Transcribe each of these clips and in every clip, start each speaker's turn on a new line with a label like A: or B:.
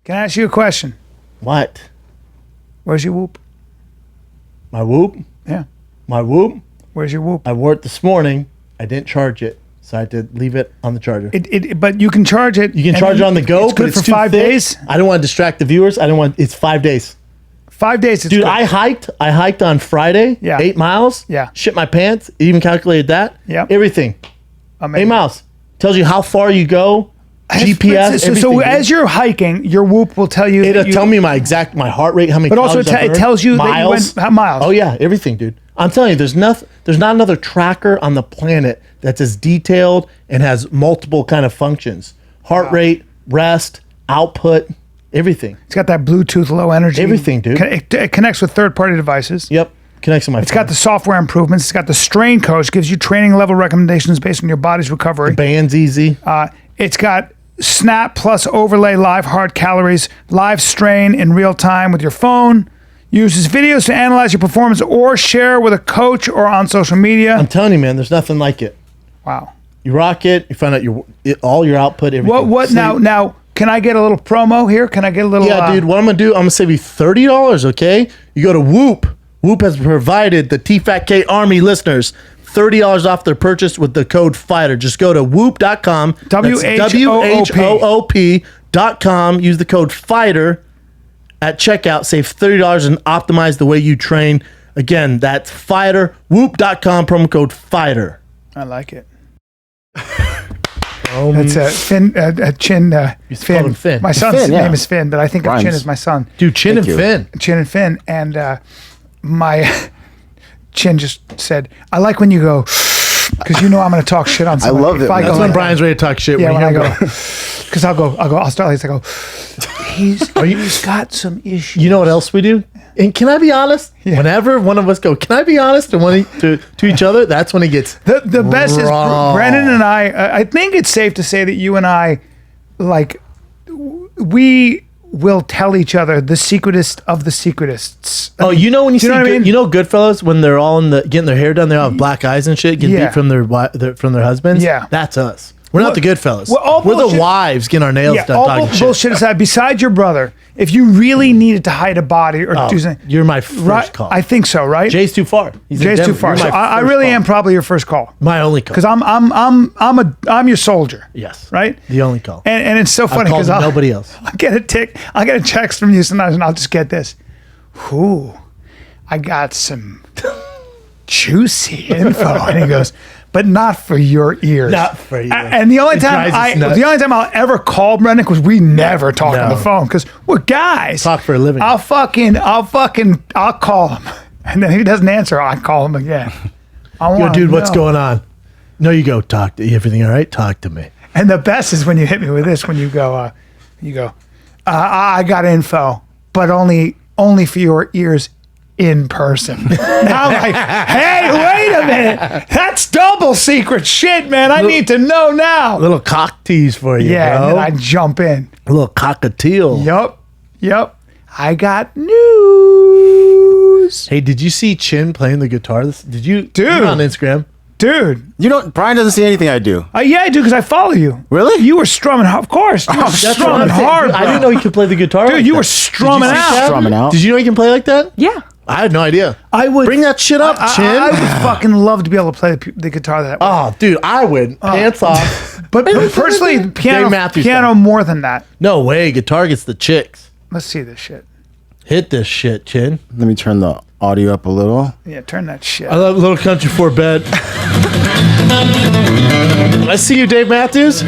A: Can I ask you a question?
B: What?
A: Where's your whoop?
B: My whoop?
A: Yeah.
B: My whoop?
A: Where's your whoop?
B: I wore it this morning. I didn't charge it, so I had to leave it on the charger.
A: But you can charge it.
B: You can charge it on the go,
A: it's good
B: but it's
A: for
B: too
A: 5
B: thick.
A: days.
B: I don't want to distract the viewers. It's 5 days.
A: 5 days. It's
B: Dude,
A: good.
B: I hiked on Friday.
A: Yeah.
B: 8 miles.
A: Yeah.
B: Shit my pants. Even calculated that.
A: Yeah.
B: Everything. 8
A: Amazing.
B: miles. Tells you how far you go. GPS.
A: So as you're hiking, your whoop will tell you.
B: It'll tell me my heart rate, how many.
A: But also
B: calories I
A: it
B: burned,
A: tells you
B: miles.
A: that you went miles.
B: Oh yeah, everything, dude. I'm telling you, there's not another tracker on the planet that's as detailed and has multiple kind of functions: heart rate, rest, output, everything.
A: It's got that Bluetooth low energy.
B: Everything, dude.
A: It connects with third-party devices.
B: Yep, connects to my.
A: It's got the software improvements. It's got the strain coach, gives you training level recommendations based on your body's recovery.
B: band's easy.
A: It's got Snap plus overlay live heart calories, live strain in real time with your phone. Uses videos to analyze your performance or share with a coach or on social media.
B: I'm telling you, man, there's nothing like it.
A: Wow.
B: You rock it. You find out all your output. Everything.
A: What now? Can I get a little promo here? Can I get a little?
B: Yeah, dude. What I'm gonna do? I'm gonna save you $30. Okay. You go to Whoop. Whoop has provided the TFATK Army listeners $30 off their purchase with the code FIGHTER. Just go to whoop.com. WHOOP.com. Use the code FIGHTER at checkout. Save $30 and optimize the way you train. Again, that's FIGHTER. Whoop.com. Promo code FIGHTER.
A: I like it. That's Finn. Chin.
B: call him Finn.
A: My son's
C: Finn, yeah.
A: name is Finn, but I think of
C: Rhymes.
A: Chin as my son.
B: Dude, Chin
C: Thank
B: and
C: you.
B: Finn.
A: Chin and Finn, and my Chin just said, "I like when you go," because you know I'm going to talk shit on somebody.
C: love it.
A: If I
C: That's
A: go
B: That's when
A: like
B: Brian's ready to talk shit.
A: Yeah, when I
B: you
A: go,
B: hear him
A: because I'll start like this. I go, he's got some issues.
B: You know what else we do? And can I be honest?
A: Yeah.
B: Whenever one of us go, can I be honest to each other? That's when it gets
A: The best is
B: wrong.
A: Brennan and I think it's safe to say that you and I, like, we will tell each other the secretest of the secretists.
B: Oh, you know when you see
A: know what I mean?
B: you know Goodfellas when they're all getting their hair done, they all have black eyes and shit, getting
A: Yeah.
B: beat from their husbands.
A: Yeah.
B: That's us. We're not the Goodfellas.
A: well, all
B: We're the
A: bullshit-
B: wives getting our nails
A: Yeah,
B: done
A: all
B: talking shit.
A: bullshit aside, besides your brother, if you really needed to hide a body or do something,
B: You're my first
A: right?
B: call.
A: I think so, right?
B: Jay's too far. He's in
A: Jay's too
B: Denver.
A: far.
B: You're
A: So
B: my
A: I
B: first
A: really
B: call.
A: am probably your first call
B: my only call.
A: because I'm your soldier.
B: Yes.
A: Right.
B: The only call.
A: And it's so
B: I've
A: funny
B: called
A: because
B: nobody else.
A: I'll get a text from you sometimes, and I'll just get this. Ooh, I got some juicy info, and he goes, but not for your ears.
B: Not for you.
A: And the only
B: It
A: time
B: drives us nuts.
A: I'll ever call Brendan, because we never talk on
B: No.
A: the phone because we're guys.
B: Talk for a living.
A: I'll call him, and then if he doesn't answer, I call him again.
B: Yo, dude, what's going on? No, you go talk to everything. All right, talk to me.
A: And the best is when you hit me with this, when you go, I got info, but only for your ears in person. Now I'm like, hey, wait a minute. That's double secret shit, man. I need to know now.
B: A little cock tease for you,
A: Yeah,
B: bro.
A: and then I jump in.
B: A little cockatiel.
A: Yep. I got news.
B: Hey, did you see Chin playing the guitar? Did you?
A: Dude.
B: You're on Instagram.
A: Dude.
C: You don't. Brian doesn't see anything I do.
A: Yeah, I do, because I follow you.
C: Really?
A: You were strumming, of course. You were
B: That's what
A: strumming
B: I'm saying.
A: hard,
B: Dude, I
A: bro.
B: didn't know you could play the guitar.
A: Dude,
B: like
A: you
B: that.
A: were strumming
B: Did you see
A: out.
B: that?
C: Strumming out.
B: Did you know you can play like that?
D: Yeah.
B: I had no idea.
A: I would
B: Bring that shit up, Chin.
A: I would fucking love to be able to play the guitar that way.
B: Oh, dude, I would. Pants off.
A: But personally,
B: Dave
A: piano
B: Matthews
A: more than that.
B: No way. Guitar gets the chicks.
A: Let's see this shit.
B: Hit this shit, Chin.
C: Let me turn the audio up a little.
A: Yeah, turn that shit.
B: I love Little Country for Bed. I see you, Dave Matthews.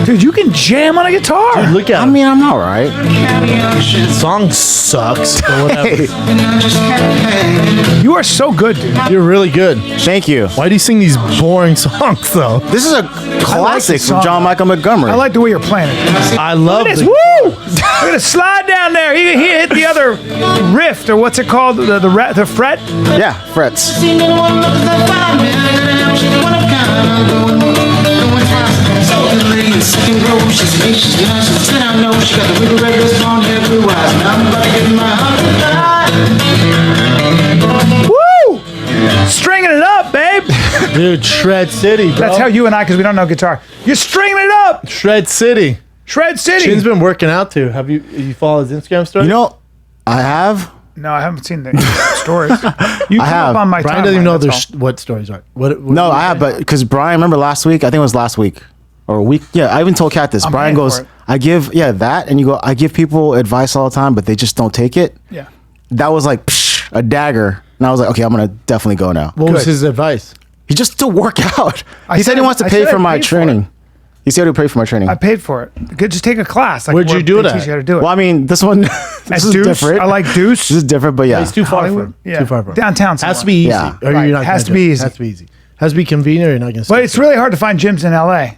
A: Dude, you can jam on a guitar.
B: Dude, look at
C: I
B: him.
C: mean, I'm all right.
B: The song sucks, but whatever.
A: You are so good, dude.
B: You're really good.
C: Thank you.
B: Why do you sing these boring songs, though?
C: This is a classic
A: song.
C: from John Michael Montgomery.
A: I like the way you're playing it.
B: I love
A: This,
B: the
A: woo! Look at it slide down there. He hit the other rift, or what's it called? The fret?
C: Yeah, frets.
A: Woo! Stringing it up, babe.
B: Dude, Shred City, bro.
A: That's how you and I, because we don't know guitar. You're stringing it up.
B: Shred City.
A: Shred City.
B: Chin's been working out too. Have you followed his Instagram story?
C: You know, I have.
A: No, I haven't seen the stories. You come
C: have.
A: up on my
B: Brian
A: timeline,
B: doesn't even know
A: that's all.
B: what stories are. What
C: No, I have, but because Brian, remember last week? I think it was last week or a week. Yeah, I even told Kat this.
A: I'm
C: Brian
A: paying
C: goes,
A: for it.
C: I give, that. And you go, I give people advice all the time, but they just don't take it.
A: Yeah.
C: That was like a dagger. And I was like, okay, I'm going to definitely go now.
B: was
A: Good.
B: his advice?
C: He just to work out.
A: I
C: He said he
A: said-
C: wants to
A: I
C: pay
A: said
C: for
A: I
C: my
A: paid for
C: training. He said he'd pay for my training.
A: I paid for it. Good, just take a class. Like,
B: Where'd you
A: where
B: do it
A: they
B: at?
A: teach you how to do it.
C: Well, I mean, this one, this
A: At
C: is
A: Deuce.
C: different.
A: I like Deuce.
C: This is different, but yeah.
B: It's too far
A: Hollywood.
B: from.
A: Yeah.
B: Too far from.
A: Downtown
B: Has to
A: somewhere.
B: be easy.
C: Yeah.
B: Or
A: Right.
B: you're not
A: Has
B: gonna
A: to
B: do
A: be
B: it.
A: easy.
B: Has to be easy. Has to be convenient. Or you're not going to.
A: But it's really hard to find gyms in LA.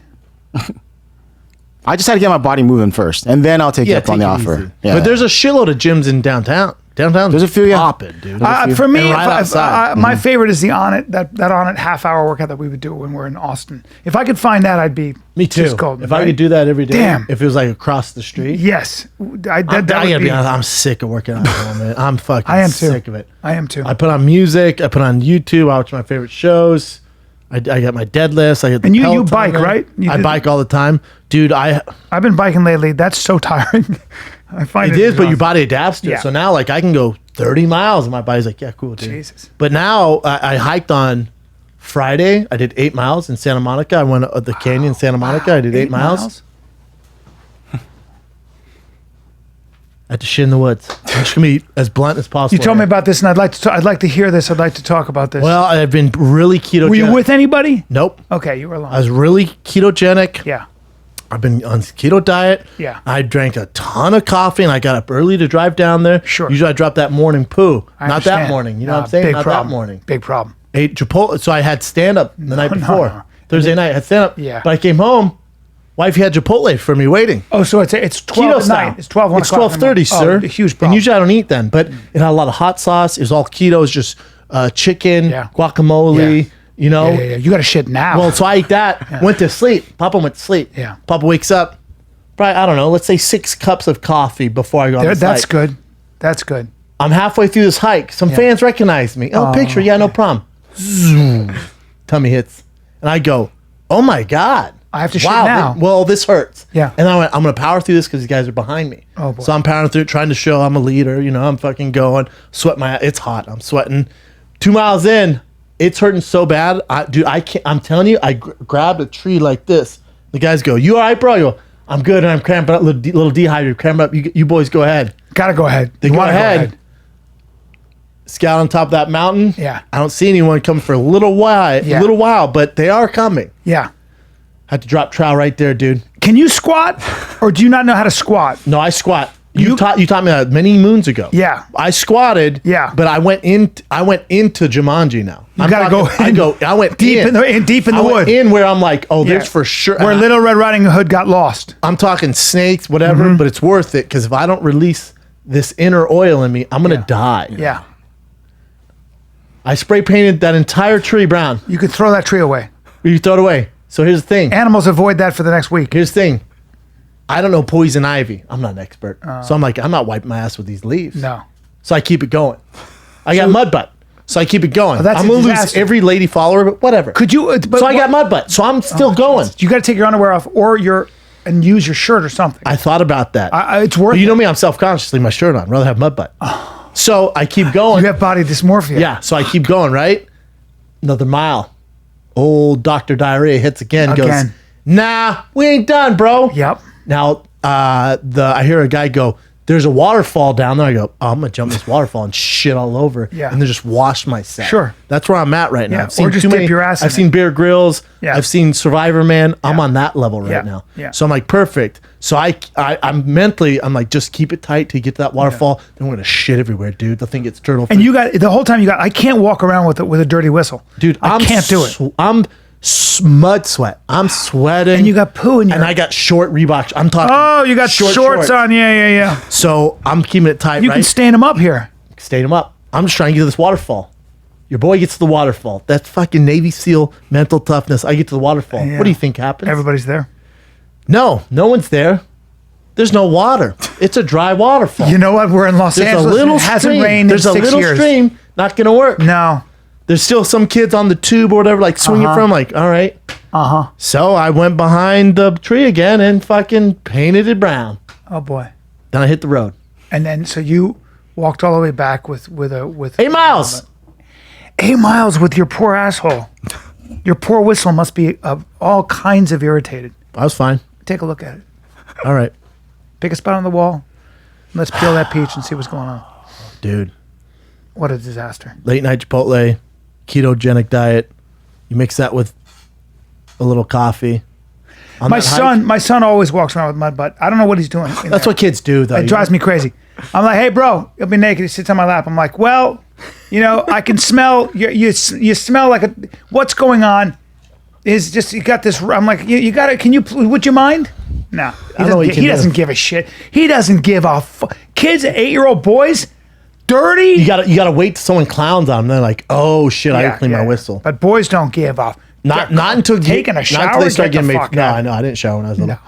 C: I just had to get my body moving first, and then I'll take you up on the offer. Yeah.
B: But there's a shitload of gyms in downtown. Downtown.
C: There's a few, yeah.
B: Popping, dude.
A: For me,
B: And right outside.
A: my favorite is the On It, that On It half-hour workout that we would do when we're in Austin. If I could find that, I'd be
B: Me too.
A: just golden,
B: If I
A: right?
B: could do that every day.
A: Damn.
B: If it was like across the street.
A: Yes.
B: I gotta be honest, I'm sick of working out at home, man. I'm fucking
A: I am too.
B: sick of it.
A: I am too.
B: I put on music. I put on YouTube. I watch my favorite shows. I got my deadlifts. I get the
A: And you
B: Peloton
A: bike,
B: in.
A: right? You
B: I
A: did-
B: bike all the time, dude.
A: I've been biking lately. That's so tiring. I find
B: It is, but your
A: exhausting.
B: body adapts to
A: Yeah.
B: it. So now, like, I can go 30 miles, and my body's like, yeah, cool, dude.
A: Jesus.
B: But now I hiked on Friday. I did 8 miles in Santa Monica. I went up the canyon in Santa Monica. I did 8 miles. At the shit in the woods. I'm just gonna be as blunt as possible.
A: You told me
B: here.
A: about this, and I'd like to hear this. I'd like to talk about this.
B: Well, I've been really ketogenic.
A: Were you with anybody?
B: Nope.
A: Okay, you were alone.
B: I was really ketogenic.
A: Yeah.
B: I've been on keto diet.
A: Yeah.
B: I drank a ton of coffee, and I got up early to drive down there.
A: Sure.
B: Usually I drop that morning poo.
A: I
B: Not that
A: understand.
B: morning. You know
A: Nah,
B: what I'm saying?
A: Big
B: Not
A: problem.
B: that morning.
A: Big problem.
B: Ate Chipotle. So I had stand up the night
A: no,
B: before.
A: no.
B: Thursday night, I had stand up.
A: Yeah.
B: But I came home. Wifey had Chipotle for me waiting.
A: Oh, so it's 12
B: Keto
A: at
B: style.
A: night. It's 12, 1
B: It's
A: o'clock in the
B: 12:30,
A: morning.
B: sir.
A: Oh, a huge
B: And
A: problem.
B: usually I don't eat then, but it had a lot of hot sauce. It was all keto. It was just chicken,
A: Yeah.
B: guacamole.
A: Yeah.
B: You know.
A: Yeah. You got to shit now.
B: Well, so I ate that. Went to sleep. Papa went to sleep.
A: Yeah.
B: Papa wakes up. Probably, I don't know. Let's say 6 cups of coffee before I go on the
A: That's
B: hike.
A: good. That's good.
B: I'm halfway through this hike. Some fans recognize me. Oh, picture. Yeah, no problem. Zoom. Tummy hits. And I go, oh my God.
A: I have to shit
B: wow,
A: now.
B: Well, this hurts.
A: Yeah.
B: And I went, I'm going to power through this because these guys are behind me.
A: Oh, boy.
B: So I'm powering through it, trying to show I'm a leader. You know, I'm fucking going. Sweat my, it's hot. I'm sweating. 2 miles in, it's hurting so bad. Dude, I can't, I'm telling you, I grabbed a tree like this. The guys go, you all right, bro? I go, I'm good. And I'm cramping up, little dehydrated, cramping up. You boys go ahead.
A: Got to go ahead.
B: They
A: You
B: go
A: wanna
B: ahead. Scout on top of that mountain.
A: Yeah.
B: I don't see anyone coming for a little while, but they are coming.
A: Yeah.
B: Had to drop trowel right there, dude.
A: Can you squat, or do you not know how to squat?
B: No, I squat. You taught me that many moons ago.
A: Yeah.
B: I squatted.
A: Yeah.
B: But I went into Jumanji now.
A: You gotta go in.
B: I went
A: deep
B: in.
A: in the
B: I went
A: wood.
B: in where I'm like, oh,
A: Yeah.
B: there's for sure.
A: Where Little Red Riding Hood got lost.
B: I'm talking snakes, whatever,
A: Mm-hmm.
B: but it's worth it because if I don't release this inner oil in me, I'm gonna die.
A: Yeah.
B: I spray painted that entire tree brown.
A: You could throw that tree away.
B: You throw it away. So here's the thing.
A: Animals avoid that for the next week.
B: Here's the thing. I don't know poison ivy. I'm not an expert. So I'm like, I'm not wiping my ass with these leaves.
A: No.
B: So I keep it going. I got mud butt. So I keep it going.
A: that's
B: I'm
A: a
B: going to lose
A: disaster.
B: every lady follower, but whatever.
A: Could you?
B: So I got mud butt. So I'm still going.
A: You got to take your underwear off, or and use your shirt or something.
B: I thought about that.
A: It's worth.
B: But you know
A: it.
B: me, I'm self-conscious. Leave my shirt on. Rather have mud butt. So I keep going.
A: You have body dysmorphia.
B: Yeah. So I keep going, right? Another mile. Old Dr. Diarrhea hits again. Goes,
A: Again.
B: nah, we ain't done, bro.
A: Yep.
B: Now, I hear a guy go, there's a waterfall down there. I go, oh, I'm going to jump this waterfall and shit all over.
A: Yeah.
B: And then just wash myself.
A: Sure.
B: That's where I'm at right now.
A: Yeah,
B: I've seen
A: or just
B: too
A: dip
B: many,
A: your ass in
B: I've seen
A: it.
B: Bear Grylls.
A: Yeah.
B: I've seen Survivor Man. I'm on that level right
A: Yeah.
B: now.
A: Yeah.
B: So I'm like, perfect. So I'm mentally, I'm like, just keep it tight till you get to that waterfall. Then we're going to shit everywhere, dude. They'll think it's turtle food.
A: And you got the whole time. I can't walk around with a dirty whistle,
B: Dude,
A: I can't do it.
B: I'm mud sweat. I'm sweating.
A: And you got poo in your.
B: And I got short Reeboks. I'm talking.
A: Oh, you got shorts on. Yeah.
B: So I'm keeping it tight,
A: You
B: right?
A: can stand them up here.
B: Stay them up. I'm just trying to get to this waterfall. Your boy gets to the waterfall. That's fucking Navy SEAL mental toughness. I get to the waterfall.
A: Yeah.
B: What do you think happens?
A: Everybody's there.
B: No one's there. There's no water. It's a dry waterfall.
A: You know what? We're in Los
B: There's
A: Angeles.
B: a little
A: It hasn't
B: stream.
A: rained
B: There's
A: in
B: a
A: 6
B: little
A: years.
B: stream. Not gonna work.
A: No.
B: there's still some kids on the tube or whatever, like swinging from. Like, all right. So I went behind the tree again and fucking painted it brown.
A: Oh boy.
B: Then I hit the road.
A: And then so you walked all the way back with
B: 8 miles.
A: 8 miles with your poor asshole. Your poor whistle must be all kinds of irritated.
B: I was fine.
A: Take a look at it.
B: All right.
A: Pick a spot on the wall. Let's peel that peach and see what's going on.
B: Dude.
A: What a disaster.
B: Late night Chipotle, ketogenic diet. You mix that with a little coffee.
A: My son always walks around with mud butt. I don't know what he's doing.
B: That's what kids do, though.
A: It drives me crazy. I'm like, hey, bro, you'll be naked. He sits on my lap. I'm like, well, I can smell. You smell like a. What's going on? Is just you got this. I'm like, you got it. Can you? Would you mind? No, he doesn't give a shit. He doesn't give a. Kids, 8-year-old boys, dirty.
B: You gotta wait till someone clowns on them. They're like, oh shit, I gotta clean my whistle.
A: But boys don't give a.
B: Not until
A: taking a shower.
B: Not until they start getting made. No,
A: out.
B: I know. I didn't shower when I was little.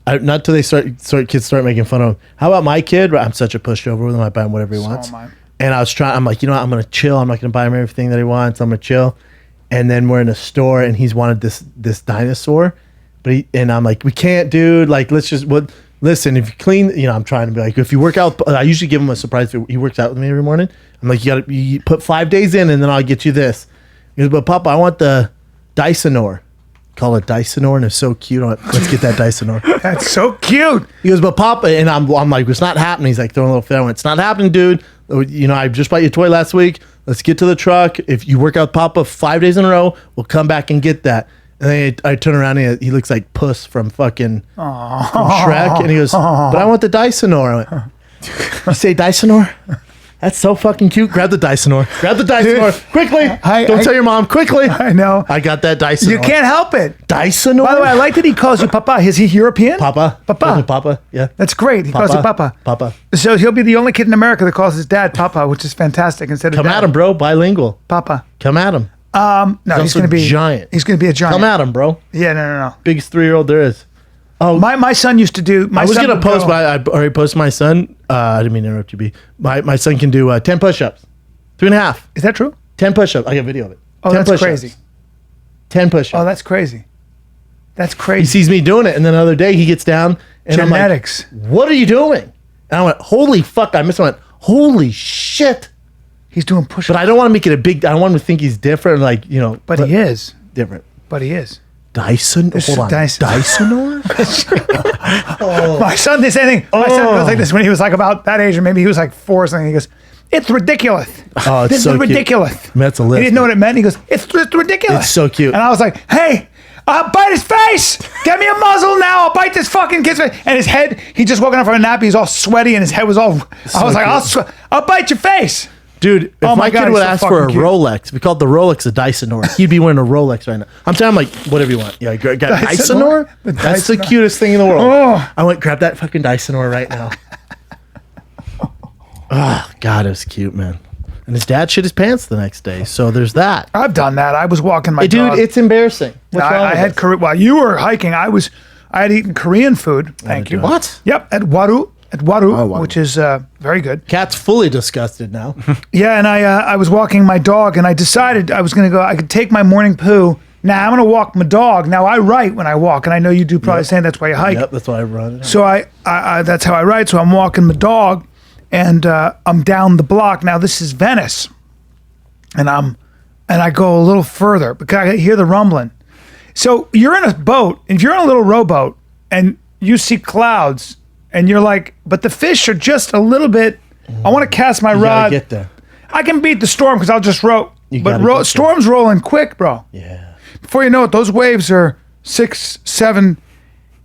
A: No.
B: Not until they kids start making fun of him. How about my kid? I'm such a pushover with him. I buy him whatever he wants. And I was trying. I'm like, what? I'm gonna chill. I'm not gonna buy him everything that he wants. I'm gonna chill. And then we're in a store, and he's wanted this dinosaur, and I'm like, we can't, dude. Like, let's just listen. If you clean, I'm trying to be like, if you work out, I usually give him a surprise. He works out with me every morning. I'm like, you put 5 days in, and then I'll get you this. He goes, but Papa, I want the Dysonor. Call it Dysonor, and it's so cute. Let's get that Dysonor.
A: That's so cute.
B: He goes, but Papa, and I'm like, it's not happening. He's like throwing a little fit. I went, it's not happening, dude. I just bought you a toy last week. Let's get to the truck. If you work out Papa 5 days in a row, we'll come back and get that. And then I turn around and he looks like Puss from fucking from Shrek. And he goes, but I want the Dysonor. I went, you say Dysonor? That's so fucking cute. Grab the Dysonor. Grab the Dysonor. Quickly. Don't tell your mom. Quickly.
A: I know.
B: I got that Dysonor.
A: You can't help it.
B: Dysonor?
A: By the way, I like that he calls you Papa. Is he European?
B: Papa.
A: Papa.
B: Papa. Yeah.
A: That's great. He calls you Papa.
B: Papa.
A: So he'll be the only kid in America that calls his dad Papa, which is fantastic. Instead of
B: Come
A: dad.
B: at him, bro. Bilingual.
A: Papa.
B: Come at him.
A: No, he's going to be
B: giant.
A: He's going to be a giant.
B: Come at him, bro.
A: Yeah, no.
B: Biggest 3-year-old there is.
A: Oh, my son used to do.
B: I was going to post, but I already posted my son. I didn't mean to interrupt you, B. My son can do 10 push-ups. 3.5.
A: Is that true?
B: 10 push-ups. I got a video of it.
A: Oh,
B: 10
A: that's
B: push-ups.
A: crazy.
B: 10 push-ups.
A: Oh, that's crazy. That's
B: He
A: crazy.
B: sees me doing it, and then another day he gets down, and
A: Genetics.
B: I'm like, what are you doing? And I went, holy fuck. I went, holy shit.
A: He's doing push-ups.
B: But I don't want to make it a big, I don't want him to think he's different, like,
A: But he is.
B: different.
A: But he is.
B: Dyson? Hold on. Dysonor?
A: My son did anything. My son goes like this when he was like about that age, or maybe he was like 4 or something. He goes, it's ridiculous.
B: Oh, it's
A: this
B: so
A: is
B: cute.
A: ridiculous.
B: That's a list.
A: He didn't know what it meant. He goes, it's ridiculous.
B: It's so cute.
A: And I was like, hey, bite his face. Get me a muzzle now. I'll bite this fucking kid's face. And his head, he just woken up from a nap. He's all sweaty and his head was all, I was like, I'll bite your face.
B: Dude, if
A: Oh
B: my
A: God,
B: kid
A: he's
B: would
A: so
B: ask for a
A: fucking cute.
B: Rolex, we called the Rolex a Dysonor. He'd be wearing a Rolex right now. I'm telling him, like, whatever you want. Yeah, got Dysonor?
A: The
B: That's the
A: Dysonor.
B: cutest thing in the world.
A: Oh.
B: I went, grab that fucking Dysonor right now. Oh, God, it was cute, man. And his dad shit his pants the next day. So there's that.
A: I've done that. I was walking my
B: Dude,
A: dog.
B: it's embarrassing. What's wrong
A: I
B: with
A: had
B: this?
A: Korean. While you were hiking, I had eaten Korean food. Thank you.
B: What?
A: Yep, at Waru,
C: Waru.
A: which is very good.
B: Cat's fully disgusted now.
A: Yeah, and I was walking my dog, and I decided I was going to go. I could take my morning poo. Now I'm going to walk my dog. Now I write when I walk, and I know you do probably saying that's why you hike.
B: Yep, that's why I run.
A: So I that's how I write. So I'm walking my dog, and I'm down the block. Now this is Venice, and I go a little further because I hear the rumbling. So you're in a boat, and if you're in a little rowboat, and you see clouds, and you're like, but the fish are just a little bit. I want to cast my
B: You gotta
A: rod.
B: get there.
A: I can beat the storm because I'll just row.
B: You
A: But
B: gotta get there.
A: storm's rolling quick, bro.
B: Yeah.
A: Before you know it, those waves are 6, 7,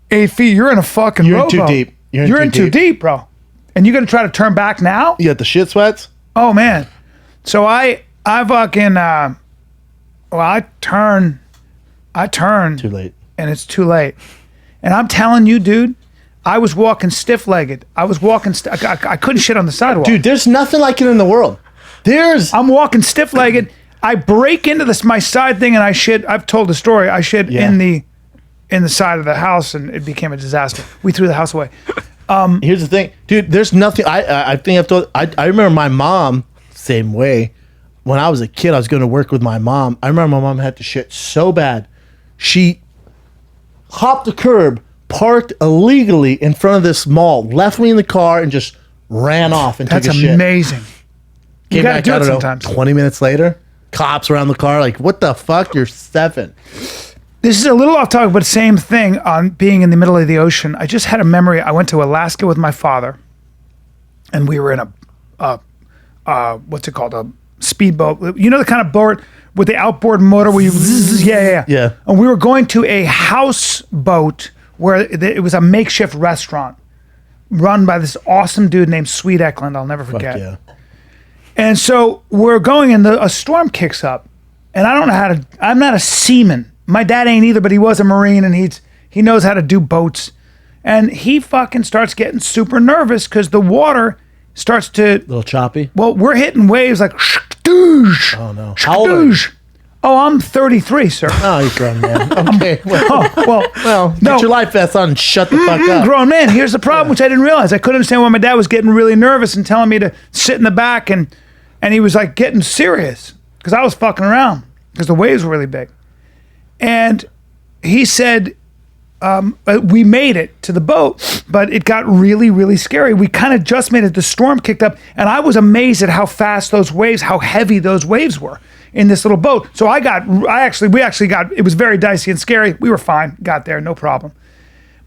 A: 8 feet. You're in a fucking
B: You're in
A: rowboat.
B: too deep.
A: You're in too deep, bro. And you're gonna try to turn back now?
B: You got the shit sweats?
A: Oh man. So I fucking I turn
B: Too late.
A: and it's too late. And I'm telling you, dude, I was walking stiff-legged. I was walking I couldn't shit on the sidewalk.
B: Dude, there's nothing like it in the world.
A: I'm walking stiff-legged. I break into my side thing and I shit. I've told the story. I shit in the side of the house and it became a disaster. We threw the house away.
B: Here's the thing, dude. There's nothing. I think I've told. I remember my mom same way. when I was a kid, I was going to work with my mom. I remember my mom had to shit so bad. She hopped the curb, parked illegally in front of this mall, left me in the car, and just ran off and took a shit.
A: That's amazing. You got to do it sometimes.
B: 20 minutes later, cops around the car like, what the fuck? You're 7.
A: This is a little off topic, but same thing on being in the middle of the ocean. I just had a memory. I went to Alaska with my father, and we were in a what's it called? A speedboat. You know the kind of boat with the outboard motor where you
B: Yeah.
A: And we were going to a houseboat where it was a makeshift restaurant run by this awesome dude named Sweet Eklund. I'll never forget.
B: Fuck yeah.
A: And so we're going, and a storm kicks up, and I don't know how to. I'm not a seaman. My dad ain't either, but he was a Marine, and he knows how to do boats. And he fucking starts getting super nervous because the water starts to
B: A little choppy.
A: Well, we're hitting waves like shkdoosh.
B: Oh no. How old are you?
A: Oh, I'm 33, sir.
B: Oh, you're grown man. Okay. Well,
A: no.
B: get your life vest on and shut the fuck up.
A: Grown man. Here's the problem, which I didn't realize. I couldn't understand why my dad was getting really nervous and telling me to sit in the back, and he was like getting serious because I was fucking around because the waves were really big. And he said, we made it to the boat, but it got really, really scary. We kind of just made it. The storm kicked up, and I was amazed at how fast those waves, how heavy those waves were in this little boat. So we actually got, it was very dicey and scary. We were fine, got there, no problem.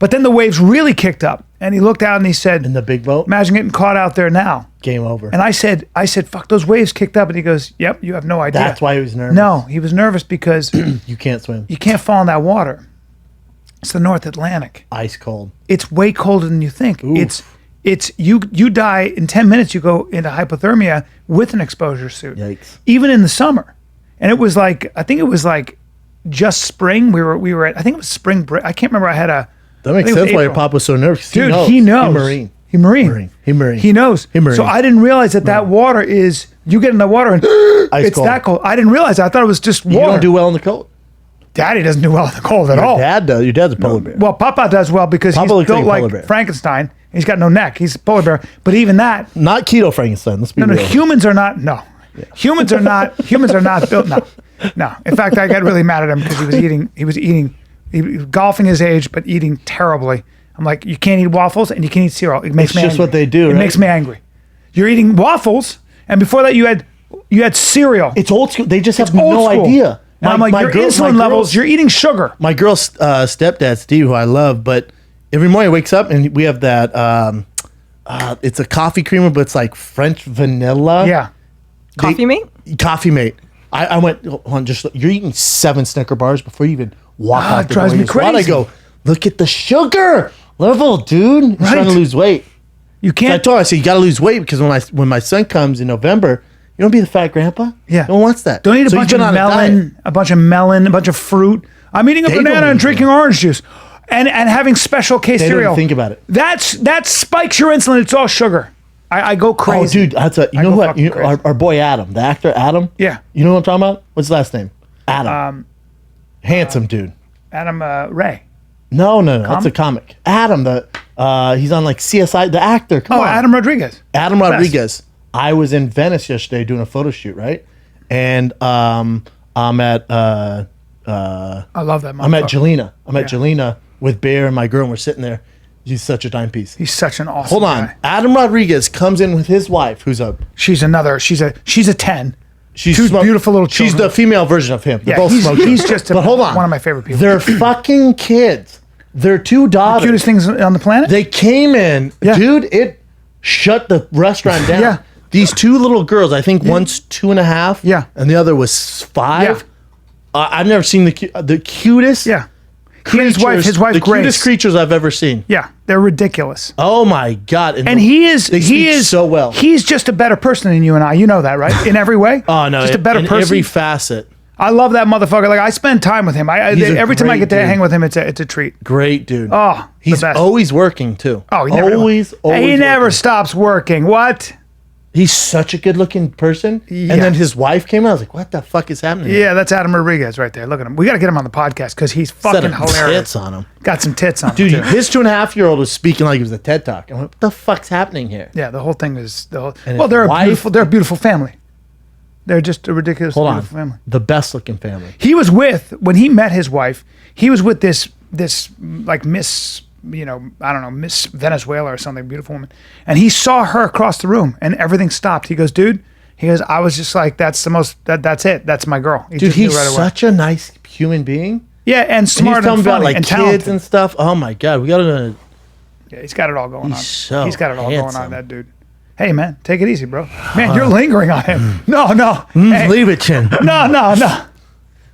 A: But then the waves really kicked up, and he looked out and he said,
B: In the big boat?
A: imagine getting caught out there now.
B: Game over.
A: And I said, fuck, those waves kicked up. And he goes, yep, you have no idea.
B: That's why he was nervous.
A: No, he was nervous because
B: You can't swim.
A: you can't fall in that water. It's the North Atlantic.
B: Ice cold.
A: It's way colder than you think.
B: Oof.
A: It's you die in 10 minutes. You go into hypothermia with an exposure suit.
B: Yikes.
A: Even in the summer, and it was like, I think it was like just spring. We were at, I think it was spring break. I can't remember. I had a.
B: That makes
A: I think it was
B: sense why your
A: April.
B: pop was so nervous.
A: Dude, he knows.
B: He Marine.
A: He Marine.
B: Marine. He Marine.
A: He knows.
B: He Marine.
A: So I didn't realize that water is. You get in the water and
B: Ice
A: it's
B: cold.
A: that cold. I didn't realize. I thought it was just water.
B: You don't do well in the cold.
A: Daddy doesn't do well in the cold at
B: Your
A: all.
B: dad does. Your dad's a polar bear.
A: Well, Papa does well because
B: Papa
A: he's
B: looks
A: built
B: like a polar
A: like
B: bear.
A: Frankenstein. He's got no neck. He's a polar bear. But even that,
B: Not keto Frankenstein. Let's be
A: no,
B: real.
A: humans are not. No, humans are not. Humans are not built. No. In fact, I got really mad at him because he was golfing his age, but eating terribly. I'm like, you can't eat waffles and you can't eat cereal. It makes
B: It's
A: me
B: just
A: angry.
B: what they do,
A: It
B: right?
A: makes me angry. You're eating waffles, and before that you had cereal.
B: It's old school. They just have
A: old
B: no
A: school.
B: idea.
A: And I'm like, your insulin levels. You're eating sugar.
B: My girl's stepdad, Steve, who I love, but every morning he wakes up and we have that. It's a coffee creamer, but it's like French vanilla.
A: Yeah.
D: Coffee mate?
B: Coffee mate. I went, hold on, you're eating 7 Snicker bars before you even walk out
A: it
B: the
A: drives
B: door.
A: me
B: You just wanna
A: crazy.
B: go, look at the sugar level, dude. He's trying to
A: Right.
B: lose weight.
A: You
B: So I
A: can't.
B: told her, I said, you got to lose weight because when my son comes in November, you don't be the fat grandpa.
A: Yeah.
B: No one wants that.
A: Don't eat a
B: So
A: bunch
B: he's
A: of
B: been on a diet.
A: melon, a bunch of fruit. I'm eating a
B: They don't
A: banana and
B: eat
A: drinking orange juice, and having Special K
B: They
A: cereal.
B: don't think about it.
A: That spikes your insulin. It's all sugar. I go
B: Oh,
A: crazy.
B: dude, that's you
A: I
B: know
A: go
B: what?
A: fucking
B: You,
A: crazy.
B: our boy Adam, the actor Adam.
A: Yeah.
B: You know what I'm talking about? What's his last name? Adam. Handsome dude.
A: Adam Ray.
B: No, that's a comic. Adam, he's on like CSI, the actor. Come
A: Oh,
B: on,
A: Adam Rodriguez.
B: Adam Rodriguez. I was in Venice yesterday doing a photo shoot, right? And I'm at
A: I love that.
B: I'm at
A: motherfucker.
B: Jelena. I'm at Jelena with Bear and my girl, and we're sitting there. He's such a timepiece.
A: He's such an awesome.
B: Hold on.
A: guy.
B: Adam Rodriguez comes in with his wife, who's
A: She's a 10.
B: she's
A: Two beautiful little
B: She's
A: children.
B: the female version of him. They're
A: Yeah,
B: both
A: he's
B: smokers.
A: just
B: but hold on.
A: one of my favorite people.
B: They're fucking kids. They're 2 daughters.
A: Cutest things on the planet.
B: They came in,
A: Yeah.
B: dude. It shut the restaurant down.
A: Yeah.
B: These 2 little girls. I think one's 2.5.
A: Yeah.
B: and the other was 5.
A: Yeah.
B: I've never seen the cutest.
A: Yeah. He and his wife
B: the
A: Grace.
B: cutest creatures I've ever seen.
A: Yeah, they're ridiculous.
B: Oh my god!
A: And he
B: speak
A: is
B: so well.
A: He's just a better person than you and I. You know that, right? In every way.
B: Oh no,
A: just a better
B: in
A: person.
B: every facet.
A: I love that motherfucker. Like I spend time with him.
B: He's a
A: Every time I
B: great
A: get to
B: dude.
A: hang with him, it's a treat.
B: Great dude.
A: Oh, the
B: he's
A: best.
B: always working too.
A: Oh, he never
B: always.
A: He never
B: working.
A: stops working. What?
B: He's such a good-looking person.
A: Yeah.
B: And then his wife came out. I was like, "What the fuck is happening?"
A: Yeah, that's Adam Rodriguez right there. Look at him. We got to get him on the podcast because he's
B: Set
A: fucking
B: of
A: hilarious.
B: tits on him,
A: Got some tits on
B: dude.
A: him. Too.
B: His 2.5-year-old was speaking like it was a TED Talk. I went, "What the fuck's happening here?"
A: Yeah, the whole thing is
B: And
A: well,
B: his
A: they're
B: wife-
A: a beautiful family. They're just a ridiculous
B: Hold on.
A: beautiful family.
B: The best looking family.
A: He was with, when he met his wife, he was with this like Miss, I don't know, Miss Venezuela or something, beautiful woman. And he saw her across the room and everything stopped. He goes, dude, I was just like, that's it. That's my girl. He
B: Dude,
A: just knew
B: he's
A: right away.
B: such a nice human being.
A: Yeah, and
B: And he's
A: smart
B: talking
A: and
B: about
A: funny
B: like
A: and
B: kids
A: talented.
B: and stuff. Oh my God. We got to.
A: Yeah, he's got it all going on.
B: He's so
A: He's got it all going
B: handsome.
A: on, that dude. Hey, man, take it easy, bro. Man, you're lingering on him. No. Hey,
B: Leave it, Chin.
A: no.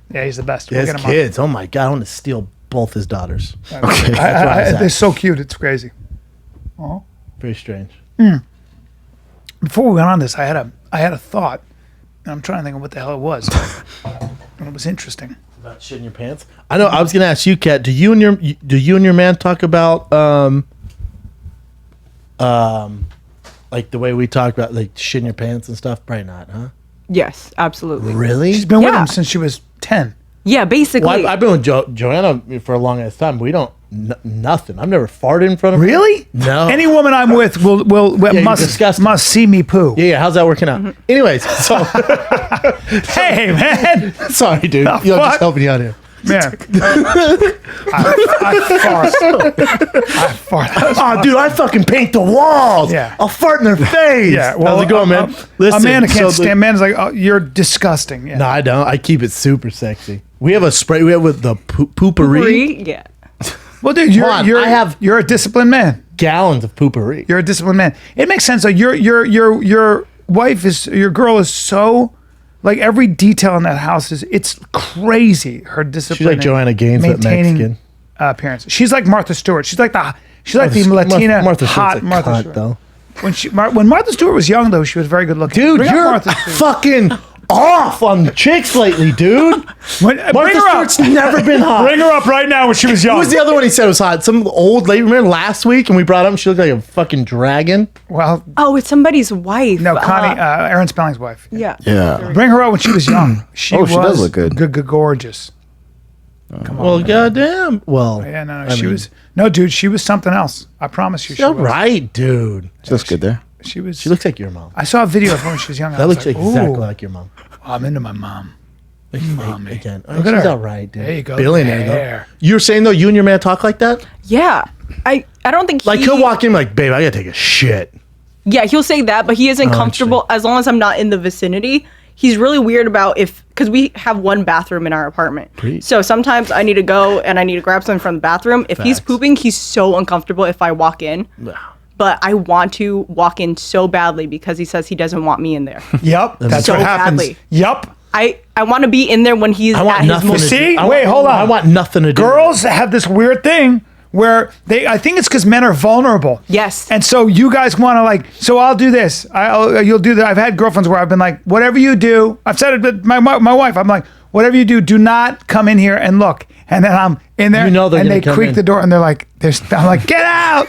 A: Yeah, he's the best. We'll
B: His
A: get him on.
B: kids. Oh my God. I want to steal both his daughters.
C: Okay.
A: They're so cute. It's crazy.
B: Very strange.
A: Before we went on this, I had a thought, and I'm trying to think of what the hell it was. And it was interesting.
B: About shit in your pants. I know. I was gonna ask you, Kat. Do you and your man talk about like the way we talk about like shit in your pants and stuff? Probably not, huh?
D: Yes, absolutely.
B: Really?
A: She's been with
D: Yeah.
A: him since she was 10.
D: Yeah, basically.
B: Well, I've been with Joanna for a long ass time. We don't nothing. I've never farted in front of her.
A: Really?
B: No.
A: Any woman I'm with will
B: you're
A: must
B: disgusting.
A: see me poo.
B: Yeah. How's that working out? Anyways, so
A: Hey, man.
B: sorry, dude. I'm
A: fuck?
B: just helping you out here.
A: Man. I fart.
B: Oh, dude, I fucking paint the walls.
A: Yeah.
B: I'll fart in their face.
A: Yeah. Well,
B: How's it going, man?
A: Amanda can't
B: so
A: stand. Amanda's like, oh, you're disgusting. Yeah.
B: No, I don't. I keep it super sexy. We have a spray. We have with the poopery.
D: Yeah.
A: Well, dude,
B: Hold on,
A: you're a disciplined man.
B: Gallons of poopery.
A: You're a disciplined man. It makes sense though. Your wife is, your girl is so, like, every detail in that house it's crazy. Her discipline.
B: She's like Joanna Gaines, but Mexican.
A: Appearance. She's like Martha Stewart. She's like the
B: This-
A: Latina
B: Martha Stewart's
A: hot
B: a
A: Martha
B: cunt,
A: Stewart.
B: though.
A: When Martha Stewart was young though, she was very good looking.
B: Dude,
A: Bring up
B: you're
A: Martha Stewart.
B: fucking off on chicks lately, dude.
A: Bring
B: Martha
A: her up.
B: Stewart's never been hot.
A: Bring her up right now when she was young.
B: Who was the other one he said was hot? Some old lady. Remember last week when we brought up, she looked like a fucking dragon.
A: Well,
D: Oh, it's somebody's wife.
A: no, Connie, Aaron Spelling's wife.
D: Yeah.
C: Yeah.
A: Bring her up when she was young. She
C: Oh, she does look good.
A: Gorgeous.
B: Well, goddamn. Well,
A: Yeah, no,
B: I
A: she
B: mean,
A: was. No, dude, she was something else. I promise you, she
B: all
A: was.
B: right, dude.
C: She looks good there.
A: She was.
B: She looks like your mom.
A: I saw a video of her when she was young. and
B: That
A: I was
B: looks
A: like,
B: exactly
A: ooh,
B: like your mom.
A: I'm into my mom. Mommy.
B: Again,
A: Look at
B: she's
A: her.
B: all right, dude.
A: There you go.
B: Billionaire,
A: There.
B: though. You're saying though, you and your man talk like that?
D: Yeah. I don't think
B: Like he'll walk in like, babe, I gotta take a shit.
D: Yeah, he'll say that, but he isn't comfortable as long as I'm not in the vicinity. He's really weird about because we have one bathroom in our apartment.
B: Preach.
D: So sometimes I need to go and I need to grab something from the bathroom. If he's
B: Facts.
D: pooping, he's so uncomfortable if I walk in. But I want to walk in so badly because he says he doesn't want me in there.
A: Yep, that's
D: So
A: what happens.
D: badly.
A: Yep.
D: I want to be in there when he's
B: I want
D: at his
B: nothing.
D: most.
B: To
A: See?
B: do. I
A: Wait,
B: want-
A: hold on.
B: I want nothing to do. with
A: Girls have this weird thing where I think it's because men are vulnerable.
D: Yes.
A: And so you guys want to like, so I'll do this. You'll do that. I've had girlfriends where I've been like, whatever you do, I've said it to my wife. I'm like, whatever you do not come in here and look. And then I'm in there
B: You know they're
A: and
B: gonna
A: they
B: come
A: creak
B: in.
A: the door and they're like, I'm like, get out.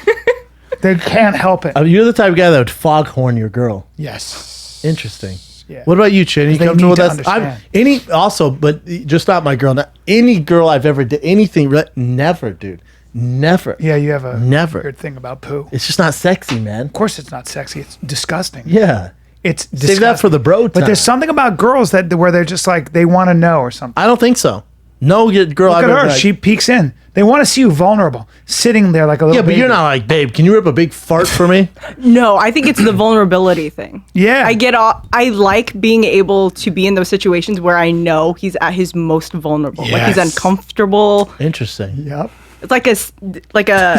A: They can't help it.
B: You're the type of guy that would foghorn your girl.
A: Yes.
B: Interesting.
A: Yeah.
B: What about you, Chin? You
A: They
B: comfortable
A: need
B: with
A: to
B: us?
A: understand.
B: But just not my girl. Not any girl I've ever did anything. Never, dude. Never.
A: Yeah, you have a
B: Never.
A: weird thing about poo.
B: It's just not sexy, man.
A: Of course it's not sexy. It's disgusting.
B: Yeah.
A: It's
B: Save
A: disgusting.
B: that for the bro
A: But
B: time.
A: there's something about girls where they're just like, they want to know or something.
B: I don't think so. No girl
A: Look
B: I've
A: at
B: ever
A: her.
B: like,
A: She peeks in. They want to see you vulnerable, sitting there like a little
B: yeah, but
A: baby.
B: you're not like, babe, can you rip a big fart for me?
D: No, I think it's the vulnerability thing.
A: Yeah.
D: I like being able to be in those situations where I know he's at his most vulnerable. Like he's
A: Yes.
D: uncomfortable.
B: Interesting.
A: Yep.
D: It's like a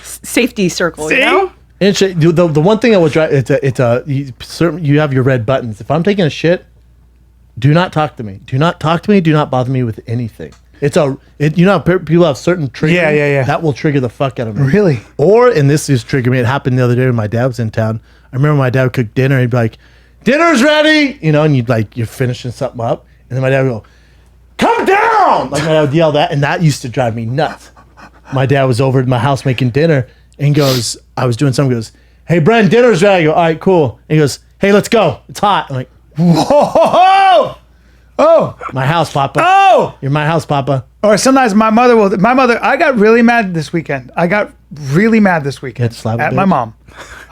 D: safety circle,
A: See?
D: you know?
B: Interesting. The one thing I would drive you have your red buttons. If I'm taking a shit, do not talk to me. Do not talk to me. Do not bother me with anything. You know how people have certain triggers.
A: Yeah.
B: That will trigger the fuck out of me.
A: Really?
B: And this just triggered me. It happened the other day when my dad was in town. I remember my dad would cook dinner. He'd be like, "Dinner's ready," and you're finishing something up, and then my dad would go, "Come down!" Like my dad would yell that, and that used to drive me nuts. My dad was over at my house making dinner, and goes, I was doing something. He goes, "Hey, Bryan, dinner's ready." I go, "All right, cool." And he goes, "Hey, let's go. It's hot." I'm like,
A: Whoa! Oh!
B: "My house, Papa.
A: Oh!
B: You're my house, Papa."
A: Or sometimes my mother, I got really mad this weekend.
B: Had to slap a
A: At my
B: bitch?
A: mom.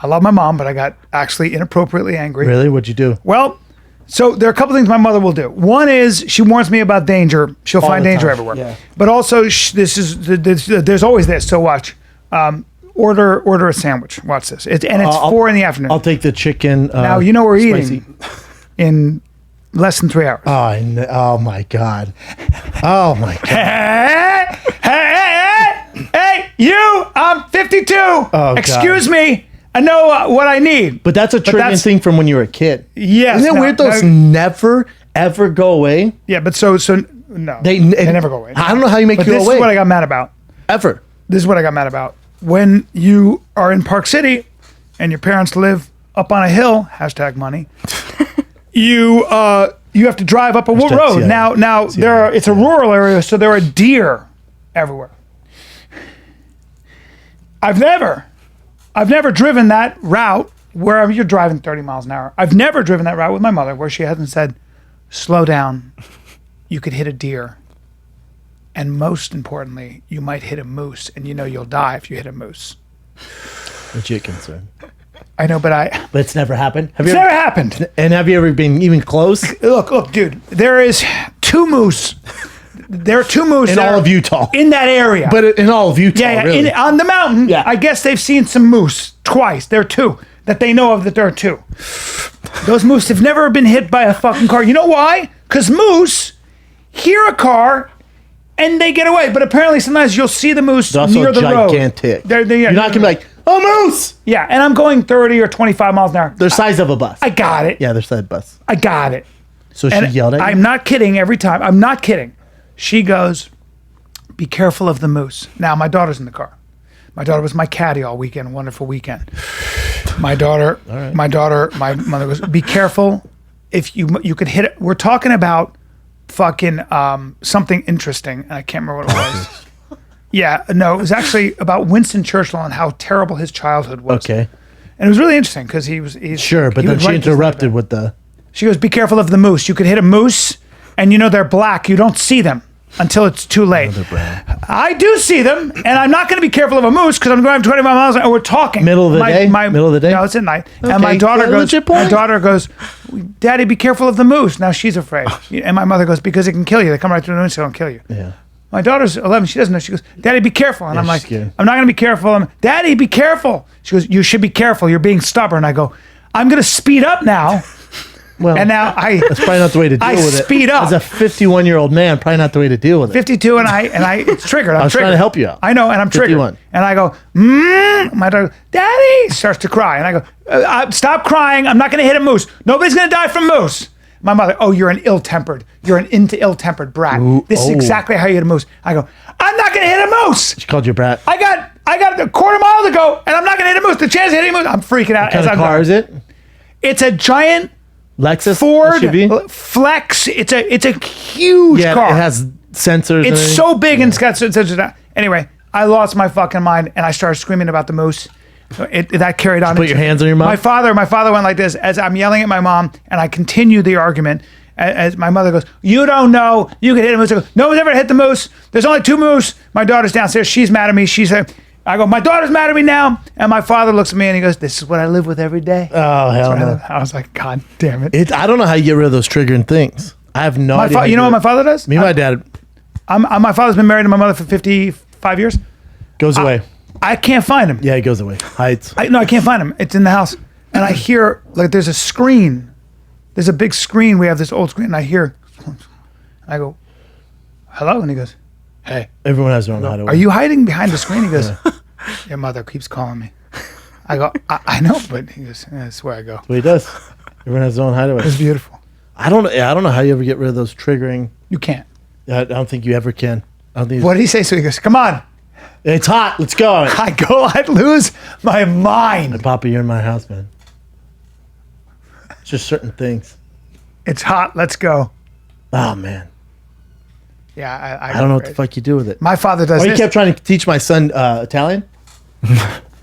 A: I love my mom, but I got actually inappropriately angry.
B: Really? What'd you do?
A: Well, So there are a couple things my mother will do. One is she warns me about danger. She'll find
B: the
A: danger
B: time,
A: everywhere.
B: yeah.
A: But also there's always this. So watch. Order a sandwich. Watch this. It's 4 in the afternoon.
B: I'll take the chicken.
A: Now you know we're
B: spicy.
A: eating in less than 3 hours.
B: Oh my god. Oh my god.
A: Hey, you! I'm 52.
B: God.
A: Excuse me. I know what I need.
B: But that's a triggering thing from when you were a kid.
A: Yes.
B: Isn't it weird those never ever go away?
A: Yeah, but so no.
B: They
A: never go away.
B: I don't know how you make
A: But
B: you go
A: this
B: away.
A: is what I got mad about.
B: Ever.
A: This is what I got mad about. When you are in Park City and your parents live up on a hill, #money, you have to drive up a road.
B: yeah.
A: Now it's a rural area, so there are deer everywhere. I've never driven that route where you're driving 30 miles an hour. I've never driven that route with my mother where she hasn't said, slow down, you could hit a deer. And most importantly, you might hit a moose, and you'll die if you hit a moose.
B: Legit concern.
A: I know, but
B: it's never happened.
A: It's never happened.
B: And have you ever been even close?
A: Look, dude, there is 2 moose. There are 2 moose
B: In all of Utah.
A: in that area.
B: But in all of Utah,
A: yeah,
B: really.
A: on the mountain,
B: Yeah.
A: I guess they've seen some moose twice. There are 2 that they know of that there are 2. Those moose have never been hit by a fucking car. You know why? Because moose hear a car and they get away. But apparently sometimes you'll see the moose
B: They're also
A: near the road.
B: gigantic.
A: They're
B: You're not going to be like, oh, moose!
A: Yeah, and I'm going 30 or 25 miles an hour.
B: They're size of a bus.
A: I got it.
B: Yeah, they're size of a bus.
A: I got it.
B: So she
A: And
B: yelled at you?
A: I'm not kidding every time. I'm not kidding. She goes, be careful of the moose. Now, my daughter's in the car. My daughter was my caddy all weekend. Wonderful weekend. My mother goes, be careful. If you could hit it. We're talking about fucking something interesting. And I can't remember what it was. Yeah, no, it was actually about Winston Churchill and how terrible his childhood was.
B: Okay.
A: And it was really interesting because he's
B: Sure, but
A: he
B: then
A: would
B: she
A: write just like
B: interrupted
A: that.
B: with the...
A: She goes, be careful of the moose. You could hit a moose, and they're black. You don't see them until it's too late. I do see them, and I'm not going to be careful of a moose because I'm going 25 miles an hour. We're talking.
B: Middle of the day? Middle of the day?
A: No, it's at night. And
B: Okay,
A: my daughter
B: yeah,
A: goes,
B: legit point.
A: Daddy, be careful of the moose. Now she's afraid. And my mother goes, because it can kill you. They come right through the window and kill you.
B: Yeah.
A: My daughter's 11. She doesn't know. She goes, Daddy, be careful. And I'm
B: she's
A: like,
B: scared.
A: I'm not going to be careful. Daddy, be careful. She goes, you should be careful. You're being stubborn. I go, I'm going to speed up now.
B: Well,
A: And now
B: that's probably not the way to deal
A: I
B: with it.
A: speed up.
B: As a 51-year-old man, probably not the way to deal with it.
A: 52 and I it's triggered. I'm
B: I was
A: triggered.
B: trying to help you out.
A: I know, and I'm triggered.
B: 51.
A: And I go, my daughter, Daddy, starts to cry. And I go, stop crying. I'm not going to hit a moose. Nobody's going to die from moose. My mother, oh, you're an ill-tempered brat. This is exactly how you hit a moose. I go, I'm not going to hit a moose.
B: She called you a brat.
A: I got a quarter mile to go, and I'm not going to hit a moose. The chance of hitting a moose, I'm freaking out.
B: What kind of car is it?
A: It's a giant
B: Lexus?
A: Ford
B: SUV?
A: Flex. It's a huge
B: Yeah,
A: car.
B: it has sensors. and
A: It's
B: everything.
A: so big and it's got such a... Anyway, I lost my fucking mind and I started screaming about the moose. So that carried on.
B: Put your hands on your mouth?
A: My father went like this as I'm yelling at my mom, and I continue the argument. As my mother goes, you don't know. You can hit a moose. I go, no one's ever hit the moose. There's only 2 moose. My daughter's downstairs. She's mad at me. I go, my daughter's mad at me now. And my father looks at me and he goes, this is what I live with every day.
B: Oh, hell no.
A: I was like, God damn it.
B: I don't know how you get rid of those triggering things. I have no idea.
A: You know what my father does?
B: Me and my dad
A: My father's been married to my mother for 55 years.
B: goes away.
A: I can't find him.
B: Yeah, he goes away. Hides.
A: I can't find him. It's in the house. And I hear, like, there's a screen. There's a big screen. We have this old screen. And I hear, I go, hello? And he goes, hey.
B: Everyone has their own hideaway.
A: Are you hiding behind the screen? He goes, your mother keeps calling me. I go, I know, but he goes, that's where I go.
B: That's what he does. Everyone has their own hideaway.
A: It's beautiful.
B: I don't know how you ever get rid of those triggering.
A: You can't.
B: I don't think you ever can. I don't think
A: What did he say? So he goes, come on.
B: it's hot. Let's go.
A: I'd lose my mind.
B: Papa, you're in my house, man. It's just certain things.
A: It's hot. Let's go.
B: Oh, man.
A: Yeah,
B: I don't know what the fuck you do with it.
A: My father does
B: Oh, he
A: this.
B: kept trying to teach my son Italian.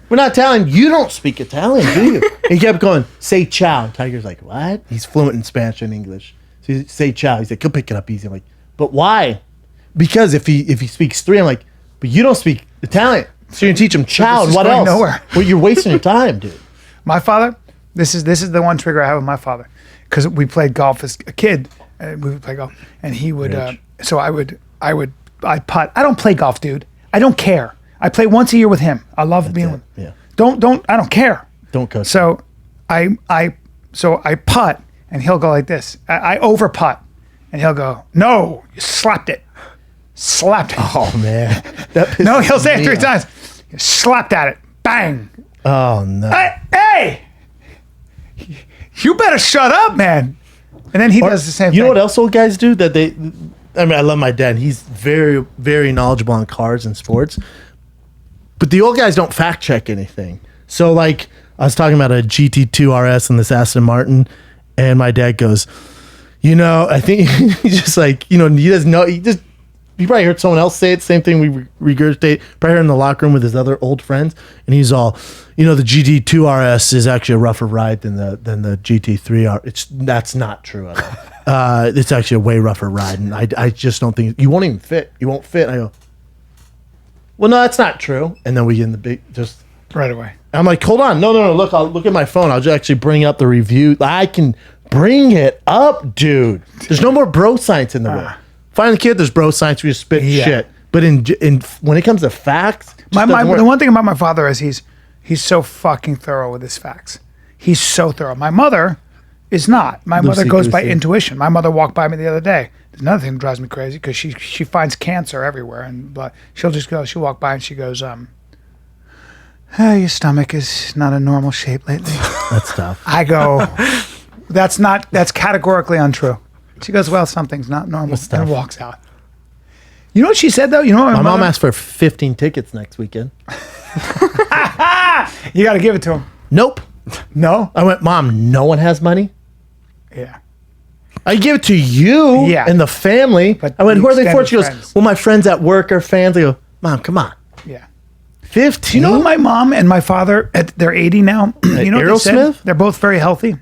B: We're not Italian. You don't speak Italian, do you? He kept going, say ciao. And Tiger's like, what? He's fluent in Spanish and English. So he say ciao. He's like, he'll pick it up easy. I'm like, but why? Because if he speaks 3, I'm like, but you don't speak Italian. So you're gonna teach him ciao
A: this
B: and
A: is
B: what
A: going
B: else?
A: nowhere.
B: Well, you're wasting your time, dude.
A: My father, this is the one trigger I have with my father. because we played golf as a kid. We would play golf, and he would. So I putt. I don't play golf, dude. I don't care. I play once a year with him. I love being with him.
B: Yeah.
A: I don't care.
B: Don't coach.
A: So I putt, and he'll go like this. I over putt, and he'll go, no, you slapped it. Slapped it.
B: Oh man.
A: No, he'll say it 3 times. You slapped at it. Bang.
B: Oh no.
A: Hey, you better shut up, man. And then he does the same thing.
B: You know what else old guys do that they? I mean, I love my dad. He's very, very knowledgeable on cars and sports. But the old guys don't fact check anything. So, like, I was talking about a GT2 RS and this Aston Martin, and my dad goes, I think he's just like, he doesn't know. He probably heard someone else say it. Same thing we regurgitate. Probably heard in the locker room with his other old friends, and he's all, the GT2 RS is actually a rougher ride than the GT3 RS. That's not true at all. It's actually a way rougher ride, and I just don't think you won't even fit. You won't fit. And I go, well, no, that's not true. And then we get in the big just
A: right away.
B: I'm like, hold on, no. Look, I'll look at my phone. I'll just actually bring up the review. I can bring it up, dude. There's no more bro science in the way. Find the kid. There's bro science. We just spit shit. But in when it comes to facts,
A: the one thing about my father is he's so fucking thorough with his facts. He's so thorough. My mother is not. My mother goes by intuition. My mother walked by me the other day. There's another thing that drives me crazy because she finds cancer everywhere, and she'll walk by and she goes, your stomach is not a normal shape lately.
B: That's tough.
A: I go, that's categorically untrue. She goes, well, something's not normal, and walks out. You know what she said though? You know what
B: my mom asked for 15 tickets next weekend.
A: You got to give it to him.
B: Nope.
A: No?
B: I went, Mom, no one has money?
A: Yeah.
B: I give it to you and the family. But I went, who are they for? She goes, well, my friends at work are fans. I go, Mom, come on.
A: Yeah.
B: 15?
A: You know, my mom and my father, they're 80 now. You know what they said? They're both very healthy.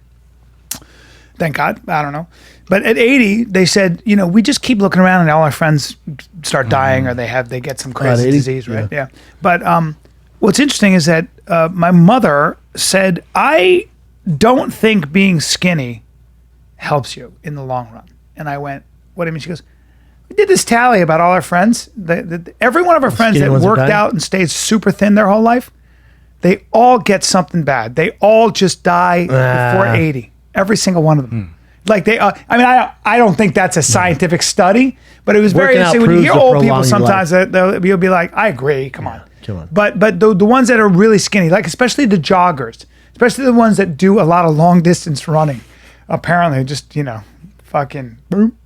A: Thank God. I don't know. But at 80, they said, we just keep looking around and all our friends start dying or they get some crazy disease, right? Yeah. But what's interesting is that my mother said, I don't think being skinny helps you in the long run. And I went, what do you mean? She goes, we did this tally about all our friends. Every one of our friends that worked out and stayed super thin their whole life, they all get something bad. They all just die before 80. Every single one of them. Like I don't think that's a scientific study, but it was very interesting when you hear old people sometimes you'll be like, I agree, come on. But the ones that are really skinny, like especially the joggers, especially the ones that do a lot of long distance running, apparently just, fucking boom.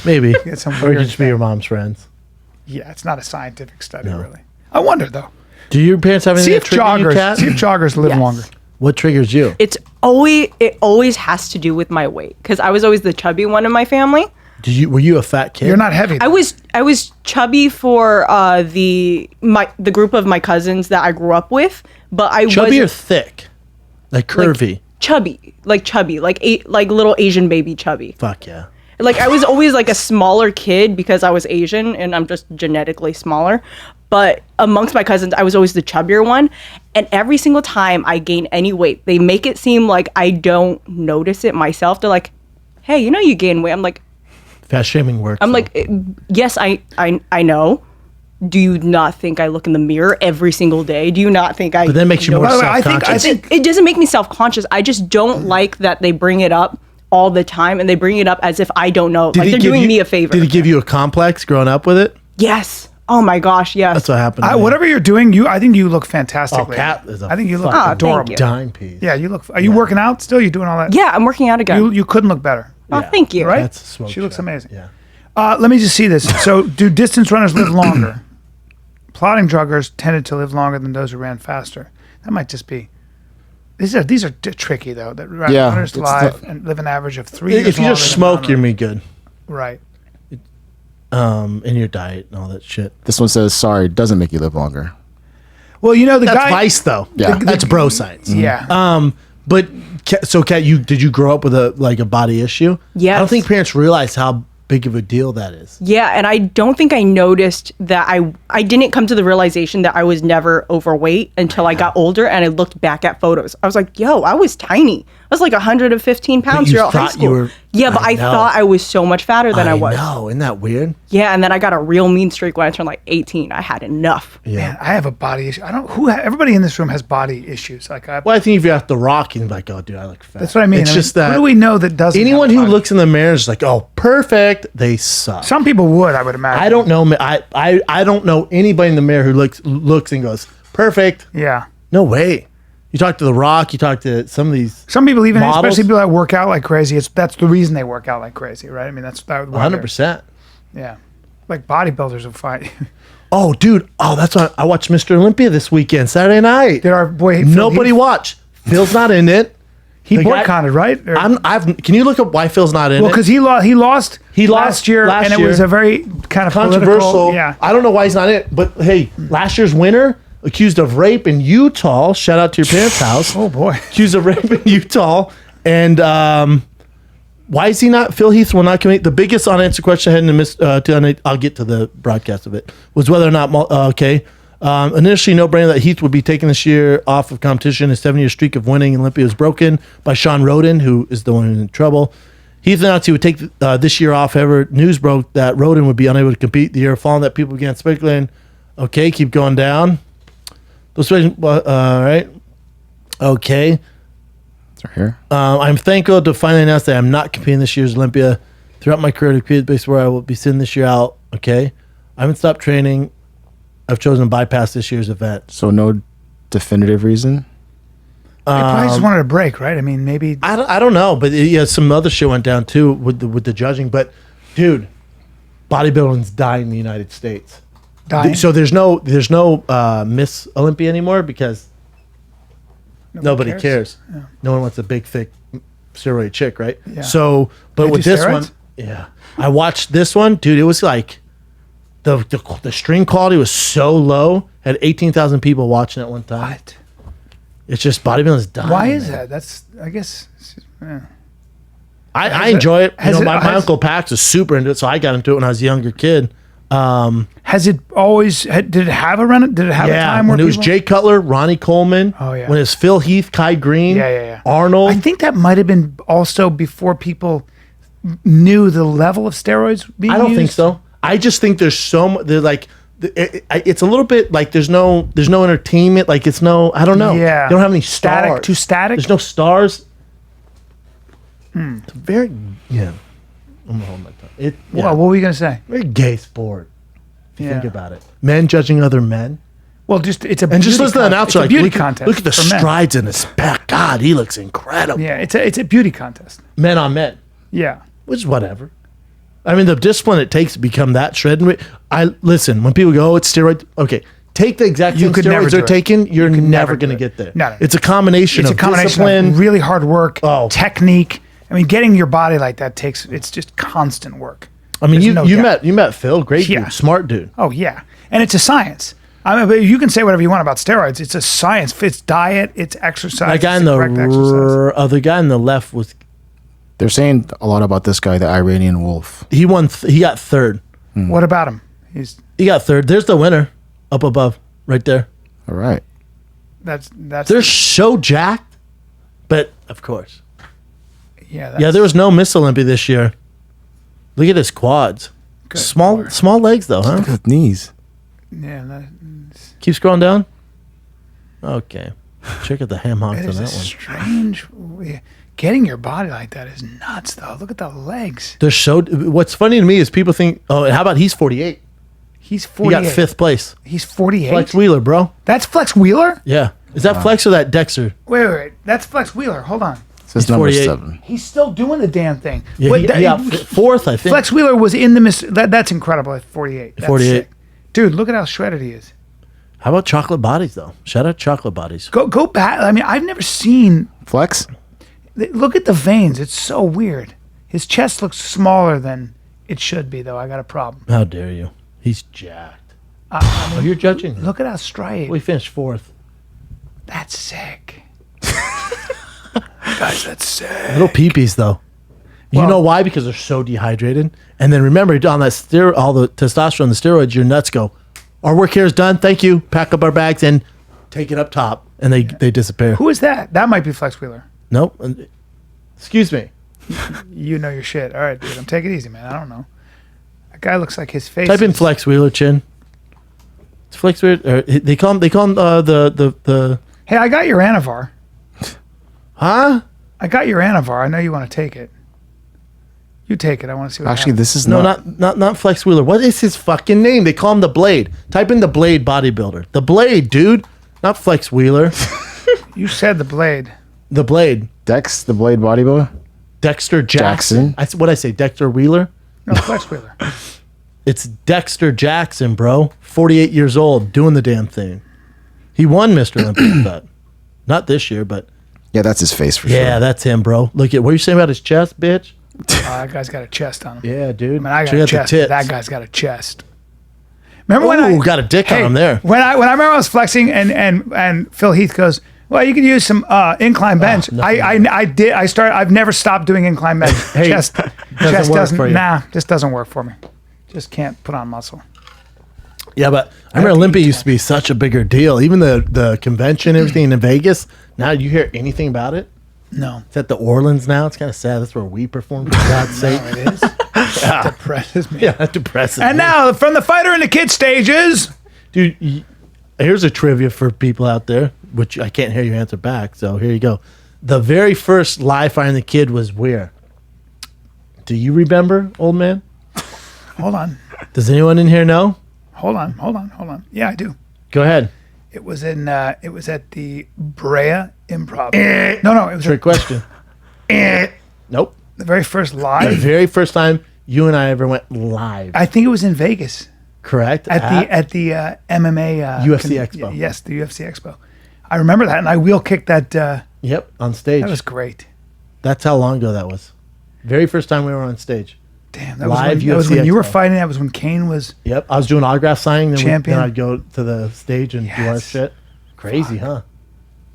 B: Maybe. Or you just be your mom's friends.
A: Yeah, it's not a scientific study really. I wonder though.
B: Do your parents have anything
A: see if joggers live longer?
B: What triggers you?
D: It always has to do with my weight because I was always the chubby one in my family.
B: Were you a fat kid?
A: You're not heavy.
D: I was chubby for the group of my cousins that I grew up with, but I was
B: chubby or thick, like curvy.
D: Chubby, like little Asian baby chubby.
B: Fuck yeah.
D: Like I was always like a smaller kid because I was Asian and I'm just genetically smaller. But amongst my cousins, I was always the chubbier one. And every single time I gain any weight, they make it seem like I don't notice it myself. They're like, hey, you gain weight. I'm like,
B: fat shaming works.
D: I'm like, yes, I know. Do you not think I look in the mirror every single day? Do you not think I...
B: But that makes you more self-conscious.
D: I think it doesn't make me self-conscious. I just don't like that they bring it up all the time and they bring it up as if I don't know. Like they're doing me a favor.
B: Did he give you a complex growing up with it?
D: Yes. Oh my gosh, yes.
B: That's what happened.
A: Whatever you're doing, I think you look fantastic.
B: Kat is
A: I think you look adorable.
B: Dime piece.
A: Yeah, you look. Are you working out still? You doing all that?
D: Yeah, I'm working out again.
A: You couldn't look better.
D: Oh, thank you.
A: Right?
B: That's a smoke
A: she looks
B: show.
A: amazing.
B: Yeah.
A: Let me just see this. So, do distance runners live longer? Plodding joggers tended to live longer than those who ran faster. That might just be. These are tricky though. That runners live an average of 3 years.
B: If you just smoke, you're me good.
A: Right.
B: In your diet and all that shit.
C: This one says, sorry, doesn't make you live longer.
A: Well,
B: that's vice though.
C: Yeah.
B: That's bro science.
A: Yeah.
B: But so Kat, did you grow up with a body issue?
D: Yes.
B: I don't think parents realize how big of a deal that is.
D: Yeah, and I don't think I noticed that I didn't come to the realization that I was never overweight until I got older and I looked back at photos. I was like, yo, I was tiny. I was like 115 pounds throughout high school. Yeah, but I thought I was so much fatter than I was.
B: No, isn't that weird?
D: Yeah, and then I got a real mean streak when I turned like 18. I had enough.
B: Yeah.
A: Man, I have a body issue. I don't everybody in this room has body issues. Like
B: Well, I think if you're at the Rock, you're like, oh, dude, I look fat.
A: that's what I mean.
B: It's just
A: who
B: that
A: do we know that doesn't?
B: anyone
A: have
B: who
A: body-
B: looks in the mirror is like, oh, perfect, they suck.
A: some people would, I would imagine.
B: I don't know. I don't know anybody in the mirror who looks and goes, perfect.
A: Yeah.
B: No way. You talk to The Rock, you talk to some of these
A: Some people even,
B: models.
A: especially people that work out like crazy. That's the reason they work out like crazy, right? I mean, that's that.
B: 100%.
A: Yeah. Like bodybuilders will fight.
B: Oh, dude. Oh, that's why I watched Mr. Olympia this weekend, Saturday night.
A: Did our boy Phil
B: Nobody
A: Heath-
B: watched. Phil's not in it.
A: He
B: The guy-
A: boycotted, right? Or-
B: Can you look up why Phil's not in
A: well,
B: it?
A: because he lost last year,
B: last
A: and it
B: year.
A: was a very kind of
B: Controversial.
A: political. Yeah.
B: I don't know why he's not in it, but hey, last year's winner accused of rape in Utah. Shout out to your parents' house.
A: Oh boy.
B: Accused of rape in Utah. And why is he not? Phil Heath will not commit. The biggest unanswered question I had I'll get to the broadcast of it, was whether or not, initially no brainer that Heath would be taking this year off of competition. His 7-year streak of winning in Olympia was broken by Sean Roden, who is the one who's in trouble. Heath announced he would take this year off. However, news broke that Roden would be unable to compete the year following that. People began speculating, okay, keep going down. All right. Okay.
C: It's right here.
B: I'm thankful to finally announce that I'm not competing this year's Olympia. Throughout my career, to compete based where I will be sitting this year out. Okay. I haven't stopped training. I've chosen to bypass this year's event.
C: So no definitive reason.
A: They probably just wanted a break, right? I mean, maybe.
B: I don't know, but yeah, some other shit went down too with the judging. But dude, bodybuilding's dying in the United States.
A: Dying.
B: So there's no Miss Olympia anymore because nobody cares.
A: Yeah.
B: No one wants a big thick steroid chick, right?
A: Yeah.
B: So, but
A: They
B: with
A: do
B: this
A: steroids?
B: one, yeah, I watched this one, dude. It was like the string quality was so low. Had 18,000 people watching at one time.
A: What?
B: It's just bodybuilding's dying.
A: Why is
B: man.
A: that? That's, I guess. Yeah.
B: I enjoy it.
A: has
B: My
A: it-
B: uncle Pax is super into it, so I got into it when I was a younger kid.
A: Has it always? Did it have a Did it have a time where
B: when it was
A: people-
B: Jay Cutler, Ronnie Coleman.
A: Oh, yeah.
B: When it was Phil Heath, Kai Green.
A: Yeah.
B: Arnold.
A: I think that might have been also before people knew the level of steroids being
B: I don't think
A: used.
B: so. I just think there's so much. They're like, it's a little bit like there's no entertainment. Like it's no. I don't know.
A: Yeah.
B: They don't have any stars.
A: Static, too static?
B: There's no stars. It's very yeah. I'm gonna hold my tongue. Yeah,
A: Well, what were you gonna say?
B: very gay sport. If you
A: Yeah.
B: think about it, men judging other men.
A: Well, just it's a
B: And just
A: beauty
B: listen to the
A: con-
B: announcer,
A: it's a
B: like,
A: beauty
B: look,
A: contest.
B: look at the
A: for men.
B: strides in his back. God, he looks incredible.
A: Yeah, it's a beauty contest.
B: Men on men,
A: Yeah.
B: which is whatever. I mean, the discipline it takes to become that shredded. I listen when people go, "Oh, it's steroid." Okay, take the exact
A: You
B: same
A: could never
B: steroids
A: do
B: they're
A: it.
B: taking. You're
A: could
B: never
A: never do
B: going to
A: it.
B: get there.
A: No.
B: It's a combination
A: It's a
B: of
A: combination
B: discipline.
A: of really hard work,
B: Oh.
A: technique. I mean, getting your body like that it's just constant work.
B: I mean,
A: There's no
B: you
A: doubt.
B: met Phil, great
A: Yeah.
B: dude, smart dude.
A: Oh yeah, and it's a science. I mean, but you can say whatever you want about steroids. It's a science. It's diet. It's exercise.
B: That guy
A: it's
B: in the
A: correct exercise.
B: other guy in the left was
C: They're saying a lot about this guy, the Iranian Wolf.
B: he won. He got third.
A: What about him?
B: He got third. There's the winner up above, right there.
C: All right.
A: That's
B: They're so jacked, but of course,
A: yeah.
B: yeah. There was no Miss Olympia this year. Look at his quads.
A: Good
B: Small
A: Lord.
B: small legs though, huh?
C: Look at the knees.
A: Yeah,
B: Keep scrolling down. Okay. Check out the ham hocks
A: it
B: on
A: is a
B: that one.
A: strange. Getting your body like that is nuts, though. Look at the legs.
B: They're so. What's funny to me is people think, oh, how about he's 48?
A: He's
B: He
A: 48.
B: got fifth place.
A: He's 48.
B: Flex Wheeler, bro.
A: That's Flex Wheeler?
B: Yeah. Is that Flex or that Dexter?
A: Wait. That's Flex Wheeler. Hold on.
C: It says
B: He's
C: number
B: 48.
C: 7.
A: He's still doing the damn thing.
B: Yeah,
A: What,
B: he
A: that-
B: got fourth, I think.
A: Flex Wheeler was in the Miss. That's incredible at 48. That's
B: 48.
A: sick. Dude, look at how shredded he is.
B: How about Chocolate Bodies, though? Shout out Chocolate Bodies.
A: Go back. I mean, I've never seen.
C: Flex?
A: Look at the veins. It's so weird. His chest looks smaller than it should be, though. I got a problem.
B: How dare you? He's jacked.
A: I mean,
B: Oh, you're judging him.
A: look at how striated.
B: We finished fourth.
A: That's sick. Guys, that's sick.
B: Little peepees, though. You know why? Because they're so dehydrated. And then remember, on that all the testosterone, the steroids, your nuts go, our work here is done. Thank you. Pack up our bags and take it up top. And they disappear.
A: Who is that? That might be Flex Wheeler.
B: Nope. Excuse me.
A: You know your shit. All right, dude. Take it easy, man. I don't know. That guy looks like his face.
B: Type in Flex Wheeler, Chin. It's Flex Wheeler. They call him the.
A: Hey, I got your Anavar.
B: Huh?
A: I got your Anavar. I know you want to take it. You take it. I want to see what
C: Actually,
A: happens.
C: this is
B: No, not Flex Wheeler. What is his fucking name? They call him the Blade. Type in the Blade bodybuilder. The Blade, dude. Not Flex Wheeler.
A: You said the Blade.
B: The Blade.
C: Dex, the Blade bodybuilder.
B: Dexter Jackson. What I say? Dexter Wheeler.
A: No, Flex Wheeler.
B: It's Dexter Jackson, bro. 48 years old, doing the damn thing. He won Mr. Olympia with that. Not this year, but
C: Yeah, that's his face for sure.
B: yeah, that's him, bro. Look at what are you saying about his chest, bitch?
A: That guy's got a chest on him.
B: Yeah, dude.
A: I mean, I got
B: Check
A: a
B: out the
A: chest.
B: tits.
A: That guy's got a chest. Remember when I
B: Got a dick on him there.
A: When I remember I was flexing and Phil Heath goes, well, you can use some incline bench. I did. I've never stopped doing incline bench.
B: Hey,
A: chest
B: doesn't work for you.
A: Nah, just doesn't work for me. Just can't put on muscle.
B: Yeah, but I remember Olympia used to be such a bigger deal. Even the convention, everything in Vegas. Now you hear anything about it?
A: No.
B: It's at the Orleans now. It's kind of sad. That's where we perform, for God's sake.
A: It is. It depresses me.
B: Yeah, that depresses
A: And
B: me.
A: now from the fighter in the kid stages.
B: Dude, here's a trivia for people out there, which I can't hear you answer back. So here you go. The very first live Fire in the Kid was where? Do you remember, old man?
A: Hold on.
B: Does anyone in here know?
A: Hold on. Yeah, I do.
B: Go ahead.
A: It was at the Brea Improv. No, it was
B: Trick question. Nope.
A: the very first
B: The
A: live.
B: very first time you and I ever went live.
A: I think it was in Vegas
B: Correct?
A: at the MMA
B: UFC Expo.
A: Yes, the UFC Expo. I remember that, and I wheel kicked that.
B: Yep, on stage.
A: That was great.
B: That's how long ago that was. Very first time we were on stage.
A: Damn, that
B: Live
A: was when
B: UFC
A: you were
B: Expo.
A: fighting. That was when Kane was.
B: Yep, I was doing autograph signing,
A: Champion.
B: then I'd go to the stage and do our
A: Yes.
B: shit. Crazy, huh?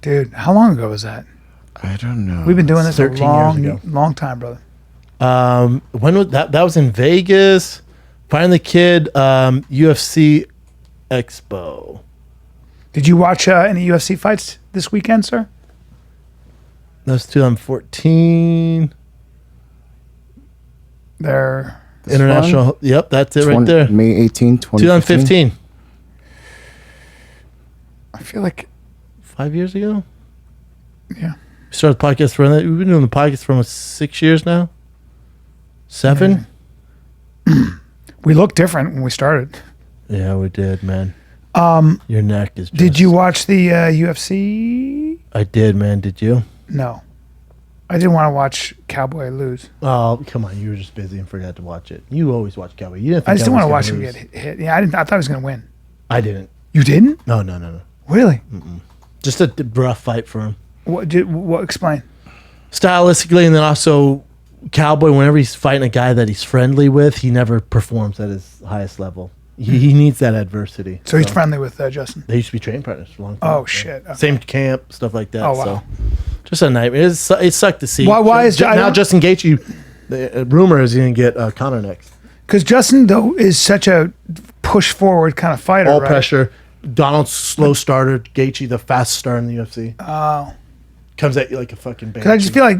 A: Dude, how long ago was that?
C: I don't know.
A: We've been doing this a
B: 13 years ago.
A: long time, brother.
B: When was that? That was in Vegas. Fire in the Kid, UFC Expo.
A: Did you watch any UFC fights this weekend, sir?
B: That was 2014.
A: They're
B: International. Yep, that's it right there.
C: May 18,
B: 2015.
A: I feel like
B: 5 years ago.
A: yeah.
B: We started the podcast for we've been doing the podcast for almost 6 years now. 7.
A: We looked different when we started.
B: Yeah, we did, man. Your neck is.
A: Did you watch the UFC?
B: I did, man. Did you?
A: No. I didn't want to watch Cowboy lose.
B: Oh, come on! You were just busy and forgot to watch it. You always watch Cowboy. You didn't. Think
A: I just didn't want to watch
B: Cowboy was
A: him
B: gonna
A: get hit. Yeah, I thought he was going to win.
B: lose. I didn't.
A: You didn't?
B: No.
A: Really?
B: Just a rough fight for him.
A: What? Explain.
B: Stylistically, and then also Cowboy. Whenever he's fighting a guy that he's friendly with, he never performs at his highest level. He needs that adversity.
A: So he's friendly with Justin.
B: They used to be training partners for a long time.
A: Oh shit. Okay.
B: Same camp, stuff like that.
A: Oh, wow.
B: So just a nightmare. It sucked to see.
A: Why is
B: now Justin Gaethje? The rumor is he's gonna get Connor next.
A: Because Justin though is such a push forward kind of fighter.
B: All
A: right?
B: pressure. Donald's slow starter. Gaethje, the fast starter in the UFC.
A: Oh.
B: Comes at you like a fucking banshee.
A: Because I just feel like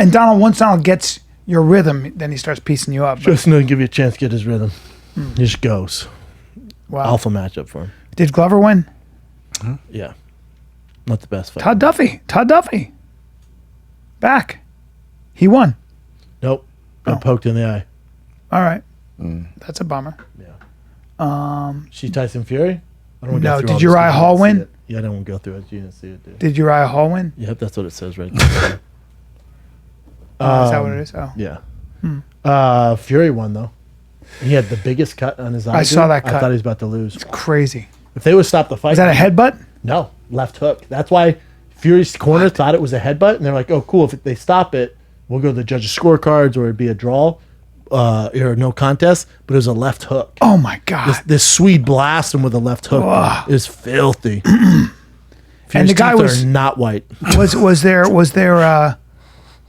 A: and Donald, once Donald gets your rhythm, then he starts piecing you up. But-
B: Justin doesn't give you a chance to get his rhythm. He just goes.
A: wow.
B: Alpha matchup for him.
A: Did Glover win?
B: Yeah. Not the best fight.
A: Todd Duffy. Back. He won.
B: Nope. Got poked in the eye.
A: All right. That's a bummer.
B: She Tyson Fury? I don't wanna
A: No,
B: go through
A: did
B: all this
A: Uriah
B: 'cause you
A: Hall
B: didn't see
A: win?
B: it. Yeah, I don't want to go through it. You didn't see it, dude.
A: Did Uriah Hall win?
B: Yep, that's what it says right there.
A: Is that what it is? Oh.
B: Yeah. Fury won, though. He had the biggest cut on his eye.
A: I saw
B: dude.
A: that
B: I
A: cut.
B: thought he was about to lose.
A: Crazy.
B: If they would stop the fight.
A: Is that a headbutt?
B: No, left hook. That's why Fury's corner thought it was a headbutt, and they're like, "Oh, cool. If they stop it, we'll go to the judges' scorecards, or it'd be a draw, or no contest." But it was a left hook.
A: Oh my God.
B: This Swede blasted him with a left hook.
A: Ugh.
B: It was filthy.
A: And the guy
B: teeth
A: was
B: are not white.
A: was there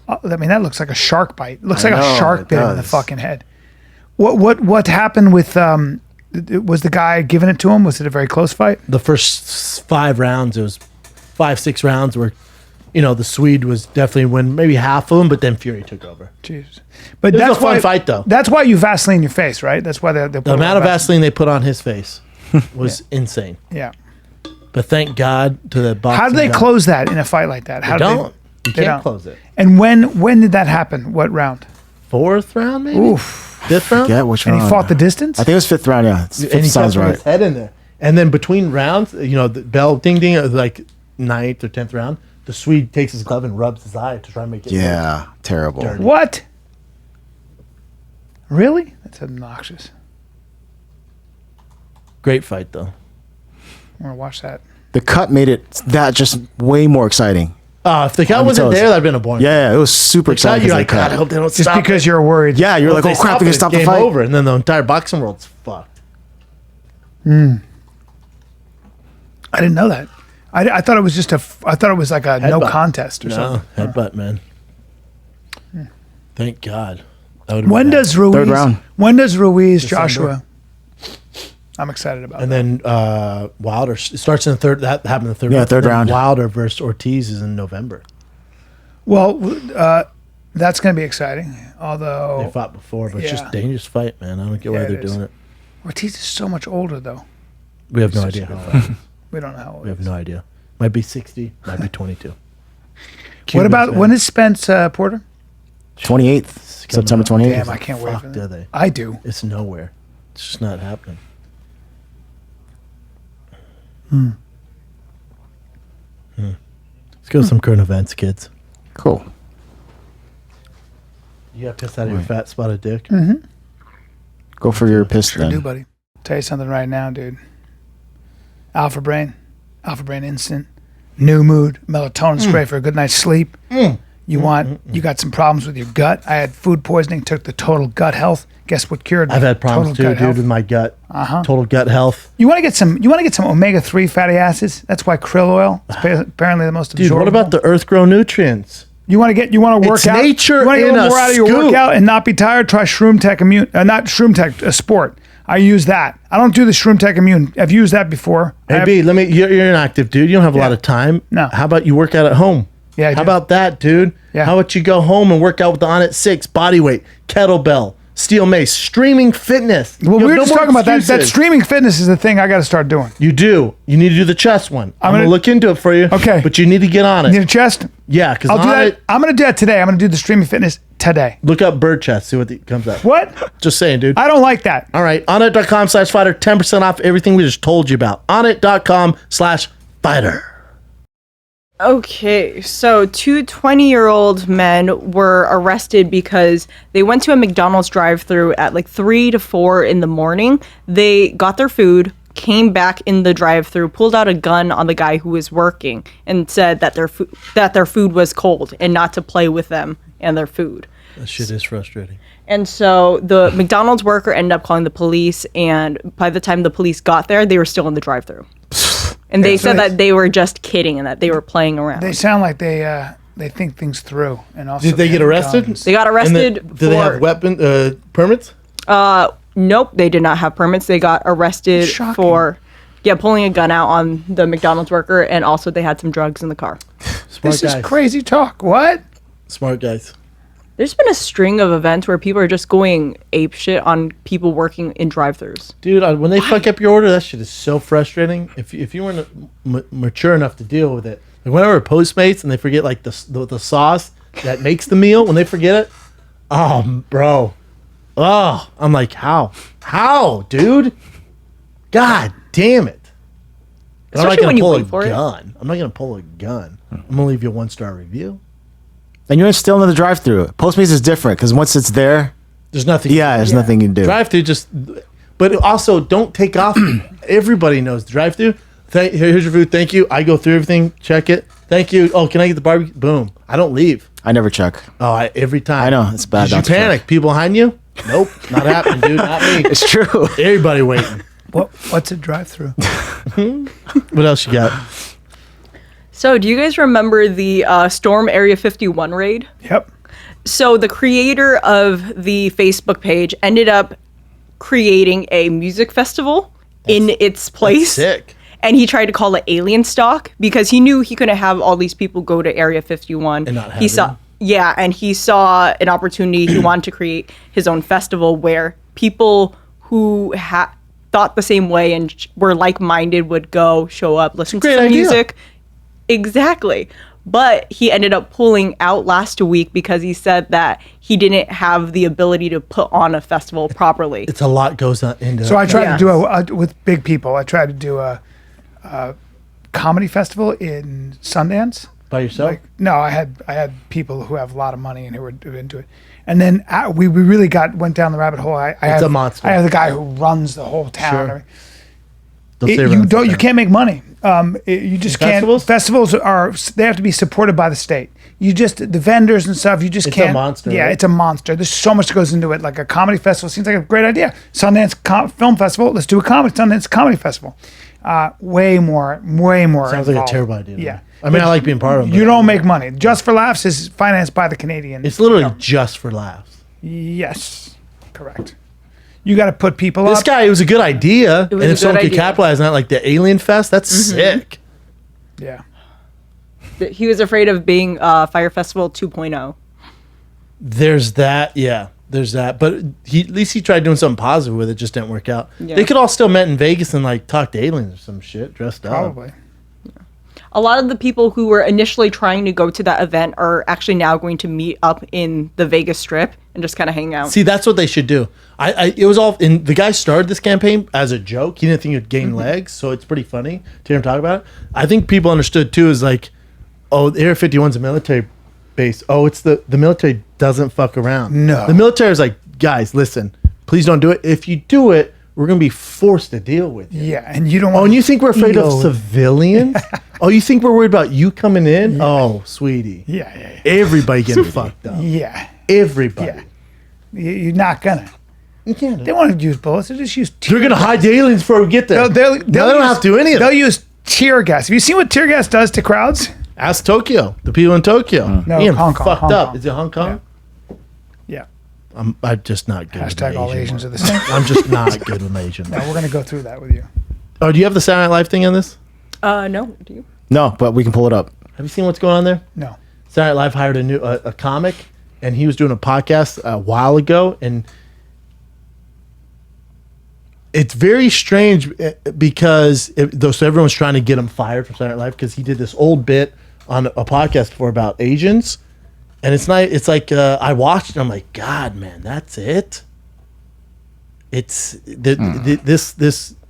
A: I mean, that looks like a shark bite. It looks like
C: know,
A: a shark
C: it
A: bit him in the
C: does.
A: fucking head. What happened with was the guy giving it to him? Was it a very close fight?
B: The first 5 rounds, it was 5-6 rounds where, the Swede was definitely winning maybe half of them, but then Fury took over.
A: Jesus. But
B: It was
A: that's
B: a fun
A: why,
B: fight, though.
A: That's why you Vaseline your face, right? That's why they
B: The amount of Vaseline they put on his face was insane.
A: Yeah.
B: But thank God to the boxing.
A: How do they
B: guy.
A: close that in a fight like that? How
B: They
A: do
B: don't. You
A: they
B: can't
A: don't.
B: close it.
A: And when did that happen? What round?
B: 4th round, maybe?
A: Oof.
B: 5th round?
C: Yeah, which
A: And
C: one?
A: he fought the distance?
C: I think it was 5th round. Yeah,
B: And he
C: sounds
B: kept
C: right.
B: his head in there. And then between rounds, the bell ding ding, it was like 9th or 10th round, the Swede takes his glove and rubs his eye to try and make it.
C: Yeah, terrible.
B: Dirty.
A: What? Really? That's obnoxious.
B: Great fight, though.
A: I'm going to watch that.
C: The cut made it that just way more exciting.
B: If the cat
C: me
B: wasn't
C: tell
B: there,
C: us.
B: that'd been a boring.
C: Yeah, it was super
B: The cat,
C: exciting.
B: you're
C: 'cause
B: like,
C: of the
B: God, I
C: cut.
B: hope they don't
A: Just
B: stop
A: because
B: it.
A: you're worried.
C: Yeah, you're
B: If
C: like,
B: they
C: oh crap, they're gonna
B: it,
C: stop the
B: game
C: fight.
B: over, and then the entire boxing world's fucked.
A: I didn't know that. I thought it was just I thought it was like a no
B: Headbutt.
A: contest or
B: No,
A: something.
B: headbutt, man. Thank God. That would've
A: When
B: been bad.
A: does Ruiz?
C: Third round.
A: When does Ruiz
B: December.
A: Joshua? I'm excited about
B: And
A: that.
B: then Wilder it starts in the third. That happened in the third.
C: Yeah,
B: round.
C: third
B: Then
C: round.
B: Wilder versus Ortiz is in November.
A: Well, that's going to be exciting.
B: They
A: Although
B: fought before, but it's just
A: Yeah.
B: a dangerous fight, man. I don't get
A: Yeah,
B: why
A: it
B: they're
A: is.
B: doing it.
A: Ortiz is so much older, though.
B: We have no
A: Such a
B: idea
A: good
B: how old.
A: We don't know how old.
B: We
A: he
B: have
A: is.
B: no idea. Might be 60. Might be 22.
A: What about when is Spence Porter?
C: 28th, September 28th.
A: Damn, I can't wait
B: Fuck,
A: for
B: do
A: that.
B: they?
A: I do.
B: It's nowhere. It's just not happening. Let's go with some current events, kids.
C: Cool.
B: You got pissed out of your fat spotted dick?
C: Go for your piss
A: Sure do,
C: then.
A: buddy. Tell you something right now, dude. Alpha Brain Instant, new mood, melatonin spray for a good night's sleep. You got some problems with your gut. I had food poisoning, took the Total Gut Health. Guess what cured me?
B: I've had problems
A: Total
B: too,
A: Gut
B: dude,
A: Health.
B: with my gut.
A: Uh-huh.
B: Total gut health.
A: You want to get some omega-3 fatty acids? That's why krill oil is apparently the most
B: Dude,
A: absorbable.
B: what about the earth grow nutrients?
A: You want to work
B: It's
A: out.
B: nature
A: You want to get a
B: in
A: little
B: a
A: more out of your
B: scoop.
A: workout and not be tired? Try Shroom Tech Immune. Not Shroom Tech, a sport. I use that. I don't do the Shroom Tech Immune. I've used that before.
B: Hey, B, you're an active dude. You don't have a lot of time.
A: No.
B: How about you work out at home?
A: Yeah, I
B: How
A: do.
B: about that, dude?
A: Yeah.
B: How about you go home and work out with the On at 6, body weight, kettlebell, steel mace, streaming fitness?
A: Well,
B: You
A: we
B: have
A: were just
B: more
A: talking about that. That
B: excuses.
A: streaming fitness is the thing I got to start doing.
B: You do. You need to do the chest one. I'm going to
A: gonna-
B: look into it for you.
A: Okay.
B: But you need to get on it.
A: Need a chest?
B: Yeah, because
A: I'll do
B: on
A: that.
B: it,
A: I'm going to do that today. I'm going to do the streaming fitness today.
B: look up bird chest, see what comes up.
A: What?
B: Just saying, dude.
A: I don't like that.
B: All right. Onit.com/fighter, 10% off everything we just told you about. Onit.com/fighter.
D: Okay, so two 20-year-old men were arrested because they went to a McDonald's drive-thru at like 3 to 4 in the morning. They got their food, came back in the drive-thru, pulled out a gun on the guy who was working, and said that their food was cold and not to play with them and their food.
B: That shit is frustrating.
D: And so the McDonald's worker ended up calling the police, and by the time the police got there, they were still in the drive-thru. And they said that they were just kidding and that they were playing around.
A: They sound like they think things through. And also
B: Did they get
A: have
B: arrested?
A: guns.
D: They got arrested
B: And do they have
D: for-
B: weapon permits?
D: Nope, they did not have permits. They got arrested
A: Shocking.
D: for pulling a gun out on the McDonald's worker, and also they had some drugs in the car.
B: Smart
A: This
B: guys.
A: is crazy talk. What?
B: Smart guys.
D: There's been a string of events where people are just going ape shit on people working in drive-thrus.
B: Dude, when they fuck up your order, that shit is so frustrating. If you weren't mature enough to deal with it, like whenever Postmates and they forget like the sauce that makes the meal, when they forget it, oh, bro, I'm like, how, dude? God damn it! And I'm not
D: Especially
B: gonna
D: when you
B: pull a
D: wait for it.
B: gun. I'm not gonna pull a gun. I'm gonna leave you a 1-star review.
C: And you're still in the drive-through. Postmates is different because once it's there,
B: There's nothing.
C: there's nothing you can do.
B: Drive through but also don't take off. Everybody knows drive through. Here's your food. Thank you. I go through everything. Check it. Thank you. Oh, can I get the barbecue? Boom. I don't leave.
C: I never check.
B: Oh, every time.
C: I know, it's bad
B: Did you
C: not to check.
B: panic? People behind you? Nope. Not happening, dude. Not me.
C: It's true.
B: Everybody waiting.
A: What's a drive-through?
B: What else you got?
D: So, do you guys remember the Storm Area 51 raid?
A: Yep.
D: So, the creator of the Facebook page ended up creating a music festival in its place.
B: Sick.
D: And he tried to call it Alien Stock because he knew he couldn't have all these people go to Area 51.
B: And not have
D: he saw,
B: them.
D: yeah, and he saw an opportunity. He wanted to create his own festival where people who thought the same way and were like-minded would go, show up, listen to
B: great
D: some
B: idea.
D: music. Exactly. But he ended up pulling out last week because he said that he didn't have the ability to put on a festival properly.
B: It's a lot goes on into.
A: So I tried
D: Yeah.
A: to do with big people. I tried to do a comedy festival in Sundance.
B: by yourself.
A: No, I had people who have a lot of money and who were into it. And then we really went down the rabbit hole. I had
B: a monster.
A: I have the guy who runs the whole town.
B: Sure.
A: You can't make money. You just can't.
B: Festivals?
A: Festivals they have to be supported by the state. The vendors and stuff. You just
B: It's
A: can't.
B: a monster,
A: Yeah,
B: right?
A: it's a monster. There's so much that goes into it. Like a comedy festival seems like a great idea. Sundance Film Festival. Let's do a Sundance Comedy Festival. Way more.
B: Sounds like a
A: involved.
B: terrible idea.
A: Yeah.
B: I mean, I like being part of it.
A: You don't make money. Just for Laughs is financed by the Canadian.
B: It's literally just for laughs.
A: Yes, correct. You got to put people
B: This
A: up.
B: guy, it was a good idea.
D: was
B: And
D: a
B: if someone
D: good
B: could
D: idea.
B: capitalize on it, like the Alien Fest, that's sick.
A: Yeah.
D: He was afraid of being Fire Festival 2.0.
B: There's that. Yeah, there's that. But at least he tried doing something positive with it. Just didn't work out.
D: Yeah.
B: They could all still met in Vegas and like talk to aliens or some shit dressed up.
A: Probably.
D: A lot of the people who were initially trying to go to that event are actually now going to meet up in the Vegas Strip and just kind of hang out.
B: See, that's what they should do. It was all, and the guy started this campaign as a joke. He didn't think it would gain legs, so it's pretty funny to hear him talk about it. I think people understood too is like, oh, Area 51's a military base. Oh, it's the military doesn't fuck around.
A: No.
B: The military is like, guys, listen, please don't do it. If you do it, we're going to be forced to deal with you.
A: Yeah, and you don't
B: Oh,
A: want.
B: and you think we're afraid of
A: feel-
B: civilians? Oh, you think we're worried about you coming in? Oh, sweetie.
A: Yeah.
B: Everybody getting fucked up.
A: Yeah.
B: Everybody.
A: Yeah. You're not gonna.
B: You can't.
A: They want to use bullets. They just use.
B: They're going to hide the aliens before we get there.
A: They'll
B: they don't have to do any of
A: They'll
B: it.
A: use tear gas. Have you seen what tear gas does to crowds?
B: Ask Tokyo. The people in Tokyo.
A: No,
B: Being
A: Hong Kong,
B: fucked
A: Hong
B: up.
A: Kong.
B: Is it Hong Kong?
A: Yeah.
B: I'm just not good with
A: Hashtag all
B: Asian
A: Asians are
B: ones.
A: the same.
B: I'm just not good with Asian.
A: No, we're gonna go through that with you.
B: Oh, do you have the Saturday Night Live thing on this?
D: No, do you?
C: No, but we can pull it up.
B: Have you seen what's going on there?
A: No.
B: Saturday Night Live hired a comic, and he was doing a podcast a while ago, and it's very strange because so everyone's trying to get him fired from Saturday Night Live because he did this old bit on a podcast before about Asians, and it's not. It's like I watched it, and I'm like, God, man, that's it. It's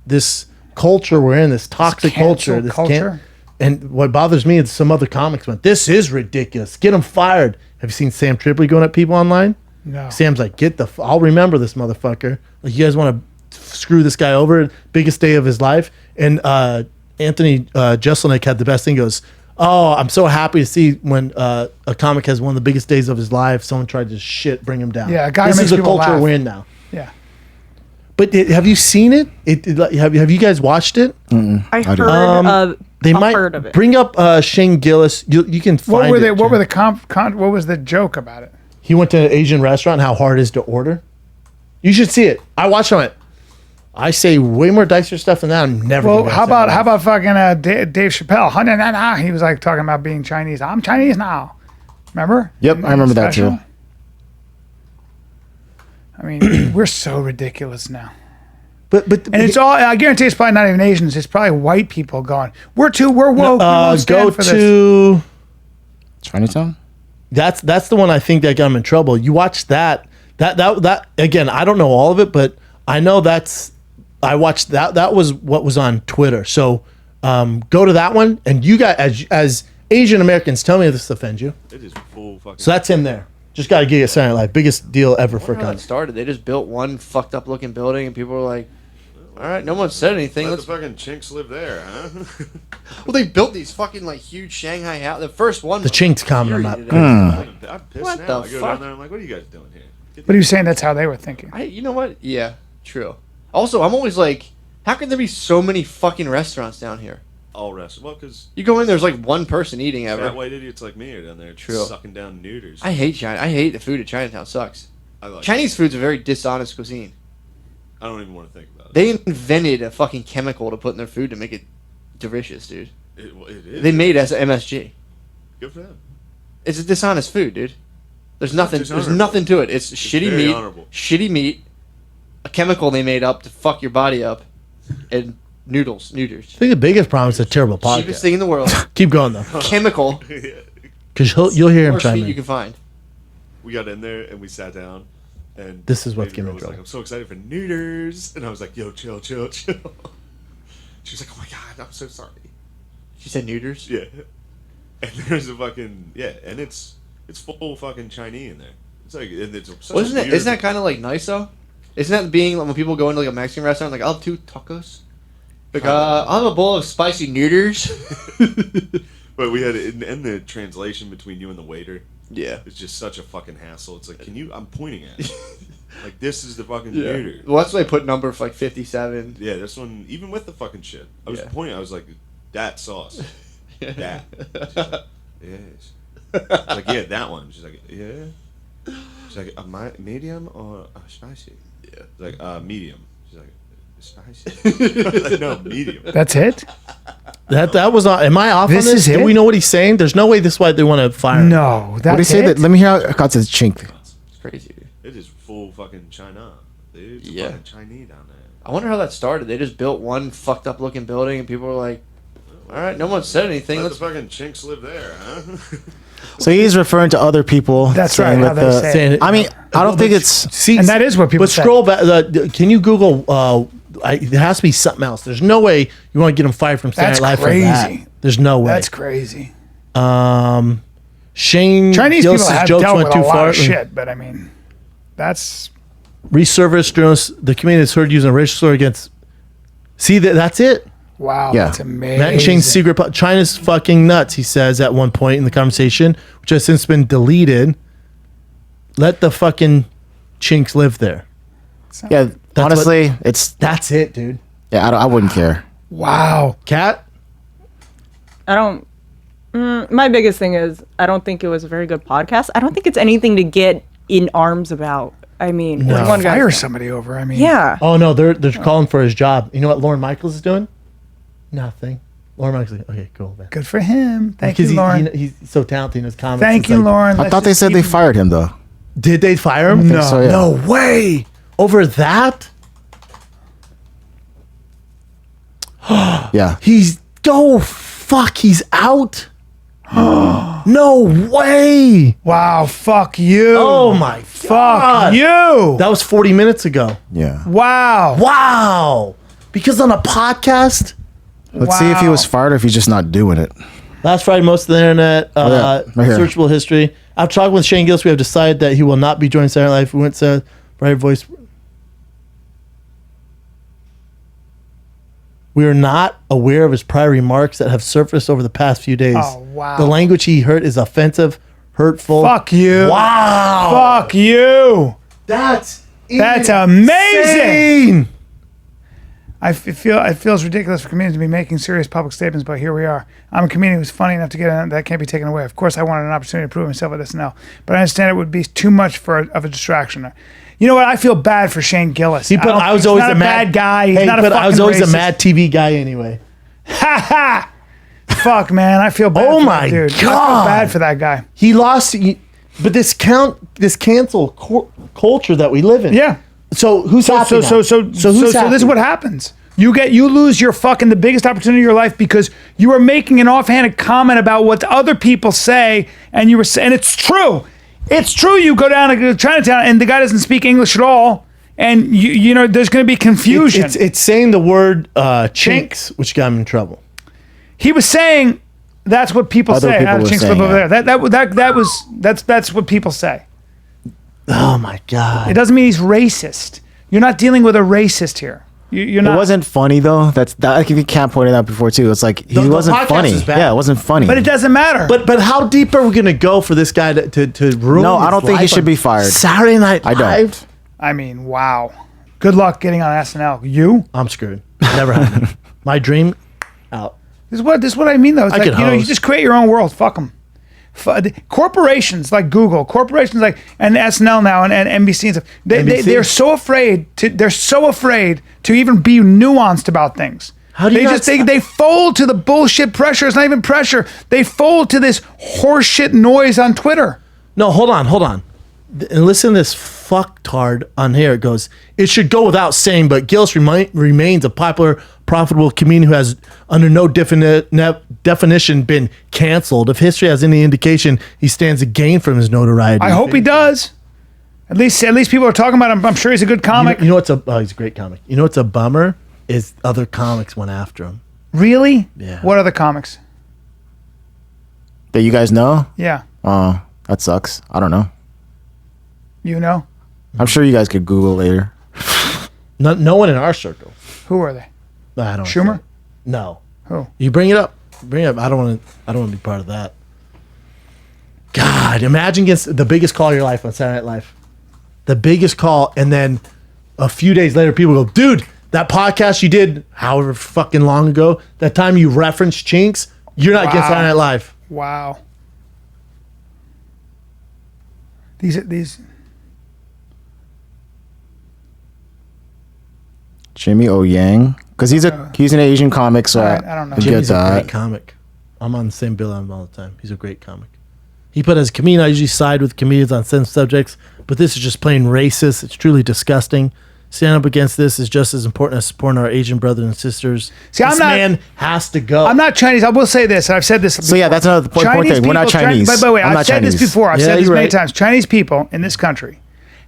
B: this culture we're in, this toxic culture,
A: cancel culture.
B: And what bothers me is some other comics went, this is ridiculous. Get him fired. Have you seen Sam Tripoli going at people online?
A: No.
B: Sam's like, I'll remember this motherfucker. Like, you guys want to screw this guy over? Biggest day of his life. And Anthony Jeselnik had the best thing. He goes, oh, I'm so happy to see when a comic has one of the biggest days of his life. Someone tried to bring him down.
A: Yeah, a guy
B: this
A: makes
B: is the
A: people
B: culture
A: laugh.
B: we're in now.
A: Yeah.
B: But have you seen it? Have you guys watched it?
D: I heard
B: They
D: I've
B: might
D: heard of it.
B: bring up Shane Gillis. You can find
A: What were
B: it.
A: they? What
B: Jim.
A: were the what was the joke about it?
B: He went to an Asian restaurant. How hard it is to order? You should see it. I watched on it. I say way more dicer stuff than that. I'm never.
A: Well,
B: gonna
A: how
B: say that.
A: about fucking Dave Chappelle? He was like talking about being Chinese. I'm Chinese now. Remember?
C: Yep, I remember that
A: Special?
C: too.
A: I mean, we're so ridiculous now.
B: But
A: And it's all, I guarantee it's probably not even Asians. It's probably white people going, we're woke. We won't stand
B: go
A: for this.
B: to
C: Chinatown?
B: that's the one I think that got him in trouble. You watch that again. I don't know all of it, but I know I watched that. That was what was on Twitter. So go to that one, and you guys as Asian Americans, tell me if this offends you.
E: It is full fucking.
B: So that's him there. Just got to get it Saturday Night Live. Biggest deal ever for
F: How that
B: country.
F: started. They just built one fucked up looking building, and people were like, "All right, no one said anything.
E: Let the
F: Let's."
E: fucking chinks live there, huh?
F: Well, they built these fucking like huge Shanghai house. The first one.
B: The Chinks comment on that.
E: I'm pissed
F: What
E: now.
F: the
E: I go
F: fuck?
E: down there. I'm like, what are you guys doing here?
A: But he was saying that's how they were thinking.
F: You know what? Yeah, true. Also, I'm always like, how can there be so many fucking restaurants down here?
E: all restaurants. Well, because
F: You go in, there's like one person eating ever.
E: fat white idiots like me are down there
F: True.
E: sucking down neuters.
F: I hate China. I hate the food at Chinatown. Sucks.
E: I like
F: Chinese food's a very dishonest cuisine.
E: I don't even want to think about it.
F: They invented a fucking chemical to put in their food to make it delicious, dude.
E: It is.
F: They made MSG.
E: Good for them.
F: It's a dishonest food, dude. There's nothing. There's
E: dishonorable.
F: nothing to it. It's shitty
E: very
F: meat.
E: honorable.
F: Shitty meat. A chemical they made up to fuck your body up, and neuters.
B: I think the biggest problem is a terrible
F: Cheapest
B: podcast.
F: thing in the world.
B: Keep going though,
F: Chemical.
B: because you'll hear him
F: Worst
B: chime
F: meat
B: in.
F: you can find.
E: We got in there and we sat down, and
B: This is what's
E: baby
B: getting
E: girl
B: me in
E: was
B: trouble.
E: like, I'm so excited for neuters, and I was like, yo, chill. She was like, oh my god, I'm so sorry.
F: She said neuters.
E: Yeah, and there's a fucking and it's full fucking Chinese in there. It's like, and it's such
F: Well, isn't
E: a
F: it?
E: weird,
F: Isn't that kind of like nice though? Isn't that being like, when people go into like a Mexican restaurant, like I'll have 2 tacos. Like I'll have a bowl of spicy neuters.
E: But we had in the translation between you and the waiter.
F: Yeah.
E: It's just such a fucking hassle. It's like, can you? I'm pointing at it. Like this is the fucking
F: Yeah.
E: neuter.
F: Well, that's why they put number for like 57.
E: Yeah, this one, even with the fucking shit, I was
F: Yeah.
E: pointing. I was like, that sauce, that. She's like, yes. I was like, yeah, that one. She's like, yeah. She's like, medium or spicy? Yeah. It's like, medium. She's like, spicy. I was like, no, medium.
A: That's it?
B: That was not. Am I off
A: This
B: on this?
A: is
B: Do
A: it?
B: we know what he's saying? There's no way this is why they want to fire him.
A: No. That's
C: What do you say?
A: it?
C: That? Let me hear how it got to the chink.
F: It's crazy. Dude.
E: It is full fucking China. Dude. It's
F: Yeah.
E: fucking Chinese down there.
F: I wonder how that started. They just built one fucked up looking building, and people were like, "All right, no one said anything.
E: Let
F: Let's."
E: the fucking chinks live there, huh?
C: So he's referring to other people.
A: That's
C: saying
A: right, how
C: that
A: they say it.
C: I mean, I don't think it's.
B: See,
A: And that is what people
B: But
A: say.
B: scroll back. Can you Google? There has to be something else. There's no way you want to get him fired from Saturday
A: That's
B: Night Live for that.
A: crazy.
B: There's no way.
A: That's crazy.
B: Shane
A: Chinese people
B: Gillis's
A: have
B: jokes
A: dealt
B: went
A: with a
B: too
A: lot
B: far.
A: of shit, but I mean, that's
B: Resurfaced journalists. The community is heard using a racial slur against. See that's it.
A: wow.
C: Yeah.
A: That's amazing.
B: Matt and Shane's secret. China's fucking nuts. He says at one point in the conversation, which has since been deleted. Let the fucking chinks live there.
C: Yeah, honestly, it's.
B: That's it, dude.
C: Yeah, I wouldn't care.
A: Wow.
B: Cat.
D: I don't. My biggest thing is I don't think it was a very good podcast. I don't think it's anything to get in arms about. I mean,
B: No.
D: one guy.
A: Fire somebody over. I mean,
D: Yeah.
B: Oh no, they're calling for his job. You know what Lauren Michaels is doing? Nothing. Lauren Michaels. Is like, okay, cool. Man.
A: good for him. Thank
B: Because
A: you, Lauren.
B: he's so talented in his comments.
A: Thank
B: It's
A: you,
B: like,
A: Lauren.
C: I
A: Let's
C: thought they
A: just
C: said they
A: keep-
C: fired him though.
B: Did they fire him?
A: No.
C: so, yeah.
B: No way. Over that?
C: Yeah.
B: He's he's out. No way.
A: Wow. Fuck you.
B: Oh my
A: Fuck
B: God.
A: you.
B: That was 40 minutes ago.
C: Yeah.
A: Wow.
B: Wow. Because on a podcast,
C: Let's see if he
A: Wow.
C: was fired or if he's just not doing it.
B: last Friday, most of the internet,
C: yeah, right here.
B: searchable history. After talking with Shane Gillis, we have decided that he will not be joining Saturday Night Live. We went to Bright Voice. We are not aware of his prior remarks that have surfaced over the past few days.
A: Oh, wow.
B: The language he heard is offensive, hurtful.
A: Fuck you.
B: Wow.
A: Fuck you.
B: That's
A: amazing.
B: insane.
A: It feels ridiculous for comedians to be making serious public statements, but here we are. I'm a comedian who's funny enough to get in. That can't be taken away. Of course, I wanted an opportunity to prove myself at SNL, but I understand it would be too much of a distraction. You know what? I feel bad for Shane Gillis.
B: I was
A: he's
B: always
A: not
B: a
A: bad guy. He's
B: Hey,
A: not a
B: but
A: fucking
B: I was always
A: racist.
B: a mad TV guy anyway.
A: Ha ha! Fuck, man. I feel bad
B: Oh
A: for
B: my
A: that dude. I
B: God.
A: feel bad for that guy.
B: He lost, but this cancel culture that we live in.
A: Yeah.
B: So who's happy now?
A: So
B: who's
A: this
B: happy?
A: is what happens. You lose your fucking the biggest opportunity of your life because you are making an offhanded comment about what other people say, and you were saying it's true. It's true. You go down to Chinatown and the guy doesn't speak English at all, and you know there's going to be confusion.
B: It's saying the word chinks, which got him in trouble.
A: He was saying that's what people
C: Other
A: say.
C: people
A: Ah,
C: were
A: chinks
C: saying
A: live over
C: it.
A: there. That's what people say.
B: Oh my God.
A: It doesn't mean he's racist. You're not dealing with a racist here. You're
C: It
A: not.
C: wasn't funny though. I think Cam pointed out before too. It's like he
B: The
C: wasn't
B: podcast
C: funny.
B: was bad.
C: Yeah, it wasn't funny.
A: But it doesn't matter.
B: But how deep are we gonna go for this guy to ruin?
C: No, I
B: his
C: don't think he
B: life
C: should
B: on
C: be fired.
B: Saturday Night
C: I don't.
B: Live?
A: I mean, wow. Good luck getting on SNL. You?
B: I'm screwed. Never happened. My dream out.
A: This is what I mean, though. It's
B: I
A: like,
B: could
A: you
B: host.
A: just create your own world. Fuck them. Corporations like Google, corporations like and SNL now and NBC and stuff.
B: NBC?
A: They're so afraid to even be nuanced about things.
B: How do you not
A: they fold to the bullshit pressure? It's not even pressure. They fold to this horseshit noise on Twitter.
B: No, hold on. And listen to this fucktard on here. It goes, it should go without saying, but Gillis remains a popular, profitable comedian who has, under no definition, been canceled. If history has any indication, he stands to gain from his notoriety.
A: I hope he does. At least people are talking about him. I'm sure he's a good comic.
B: You know what's he's a great comic. You know what's a bummer is other comics went after him.
A: Really?
B: Yeah.
A: What other comics?
C: That you guys know?
A: Yeah.
C: Oh, that sucks. I don't know.
A: You know?
C: I'm sure you guys could Google later.
B: No one in our circle.
A: Who are they?
B: I don't.
A: Schumer?
B: No.
A: Who?
B: You bring it up. Bring it up. I don't want to be part of that. God, imagine against the biggest call of your life on Saturday Night Live. The biggest call, and then a few days later, people go, dude, that podcast you did however fucking long ago, that time you referenced Chinks, you're not against
A: Wow.
B: Saturday Night Live.
A: Wow. These.
C: Jimmy O Yang, because he's an Asian comic, so
A: I don't know.
C: I get
B: Jimmy's a
C: that.
B: great comic. I'm on the same bill with him all the time. He's a great comic. He put as a comedian, I usually side with comedians on sensitive subjects, but this is just plain racist. It's truly disgusting. Standing up against this is just as important as supporting our Asian brothers and sisters.
A: See,
B: this man has to go.
A: I'm not Chinese. I will say this, and I've said this.
C: So yeah, that's another important thing. We're not Chinese.
A: By the way,
C: I'm
A: I've
C: not
A: said this
C: Chinese.
A: before. I've
B: Yeah,
A: said this
B: you're
A: many
B: right.
A: times. Chinese people in this country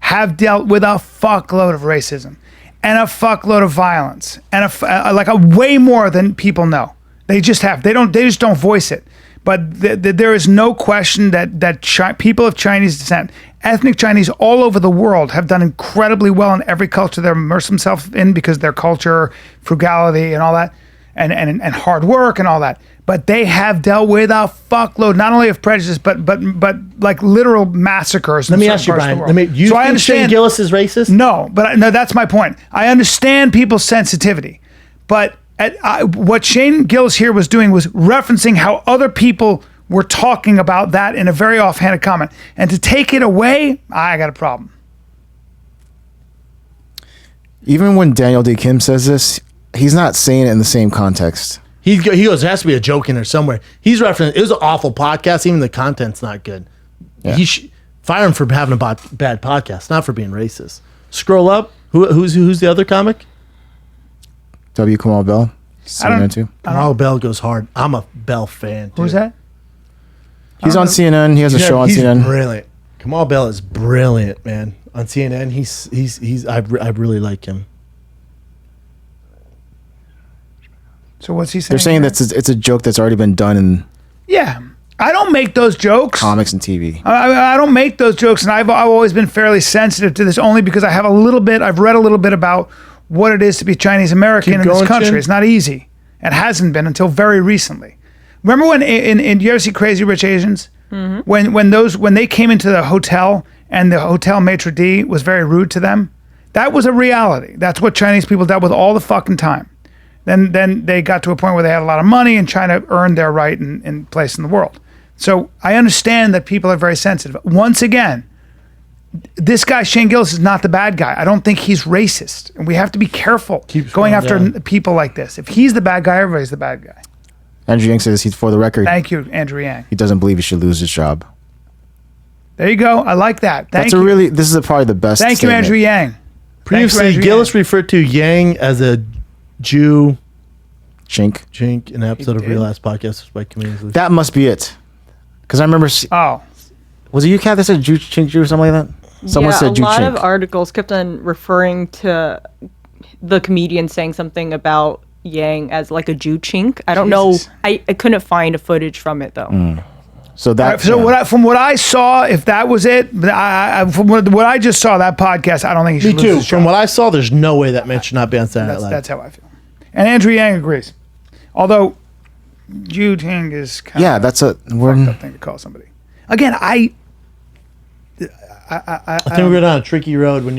A: have dealt with a fuckload of racism and a fuckload of violence and a way more than people know. They just have. They just don't voice it. But there is no question that people of Chinese descent, ethnic Chinese all over the world, have done incredibly well in every culture they immerse themselves in because of their culture, frugality, and all that, and hard work and all that. But they have dealt with a fuckload, not only of prejudice, but like literal massacres.
B: Let me ask you, Brian. You think Shane Gillis is racist?
A: No, but no, that's my point. I understand people's sensitivity, but what Shane Gillis here was doing was referencing how other people were talking about that in a very offhanded comment, and to take it away, I got a problem.
C: Even when Daniel D. Kim says this, he's not saying it in the same context.
B: He goes, there has to be a joke in there somewhere. He's referencing, it was an awful podcast. Even the content's not good.
C: Yeah.
B: Fire him for having a bad podcast, not for being racist. Scroll up. Who's the other comic?
C: W. Kamal Bell.
A: I don't-
C: CNN too.
B: Kamal Bell goes hard. I'm a Bell fan, too.
A: Who's that?
C: He's on CNN. He has a show on
B: He's
C: CNN.
B: brilliant. Kamal Bell is brilliant, man. On CNN, I really like him.
A: So what's he saying?
C: They're saying
A: here?
C: that it's a joke that's already been done in
A: Yeah, I don't make those jokes.
C: comics and TV.
A: I don't make those jokes, and I've always been fairly sensitive to this, only because I've read a little bit about what it is to be Chinese American in this country.
B: Chin.
A: It's not easy. It hasn't been until very recently. Remember when in you ever see Crazy Rich Asians? Mm-hmm. When they came into the hotel and the hotel maitre d' was very rude to them, that was a reality. That's what Chinese people dealt with all the fucking time. Then they got to a point where they had a lot of money and China earned their right in place in the world. So I understand that people are very sensitive. Once again, this guy, Shane Gillis, is not the bad guy. I don't think he's racist. And we have to be careful going after
B: down.
A: people like this. If he's the bad guy, everybody's the bad guy.
C: Andrew Yang says he's for the record.
A: Thank you, Andrew Yang.
C: He doesn't believe he should lose his job.
A: There you go. I like that. Thank you.
C: This is probably the best.
A: Thank you,
C: statement.
A: Andrew Yang.
B: Previously,
A: Andrew
B: Gillis
A: Yang.
B: referred to Yang as a Jew
C: Chink.
B: in an episode of
A: did?
B: Real Ass Podcast by comedians.
C: That must be it. Because I remember,
A: Oh,
C: was it you, Kat, that said Jew Chink Jew or something like that? Someone said Jew
D: a lot
C: Chink.
D: of articles kept on referring to the comedian saying something about Yang as like a Jew chink. I don't
A: Jesus.
D: know. I couldn't find a footage from it though.
C: So that.
A: so
C: yeah.
A: from what I saw, if that was it, from what I just saw, that podcast, I don't think he
B: Me
A: should
B: too.
A: lose his
B: From
A: job.
B: what I saw, there's no way that man should not be on Saturday Night Live.
A: That's how I feel. And Andrew Yang agrees. Although, Jew Ting is kind
C: Yeah,
A: of
C: that's a.
A: a fucked up thing to call somebody. Again, I
B: I think we're going down a tricky road when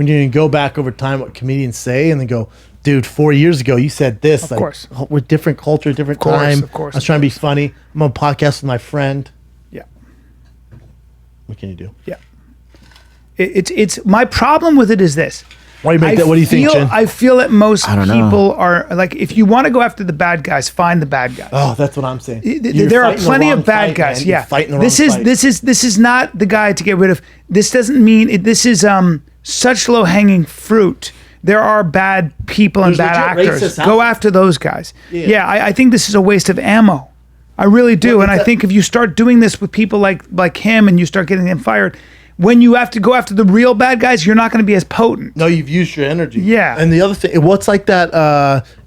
B: you go back over time what comedians say and then go, dude, 4 years ago you said this.
A: Of course.
B: We're different culture, different time.
A: Of course.
B: I was trying to be funny. I'm on a podcast with my friend.
A: Yeah.
B: What can you do?
A: Yeah. It's my problem with it is this.
B: Why do you make that? What do you think, Jen?
A: I feel that most
C: don't know.
A: people are like, if you want to go after the bad guys, find the bad guys.
B: Oh, that's what I'm saying.
A: There are plenty of bad guys.
B: Man. You're
A: Yeah,
B: fighting the
A: this
B: wrong
A: is
B: fight.
A: this is not the guy to get rid of. This doesn't mean it, this is such low hanging fruit. There are bad people and
B: There's
A: bad
B: legit
A: actors.
B: racists out
A: Go
B: there.
A: after those guys.
B: Yeah.
A: Yeah, I think this is a waste of ammo. I really do,
B: Well,
A: and I think if you start doing this with people like him, and you start getting them fired, when you have to go after the real bad guys, you're not going to be as potent.
B: No, you've used your energy.
A: Yeah.
B: And the other thing, what's like that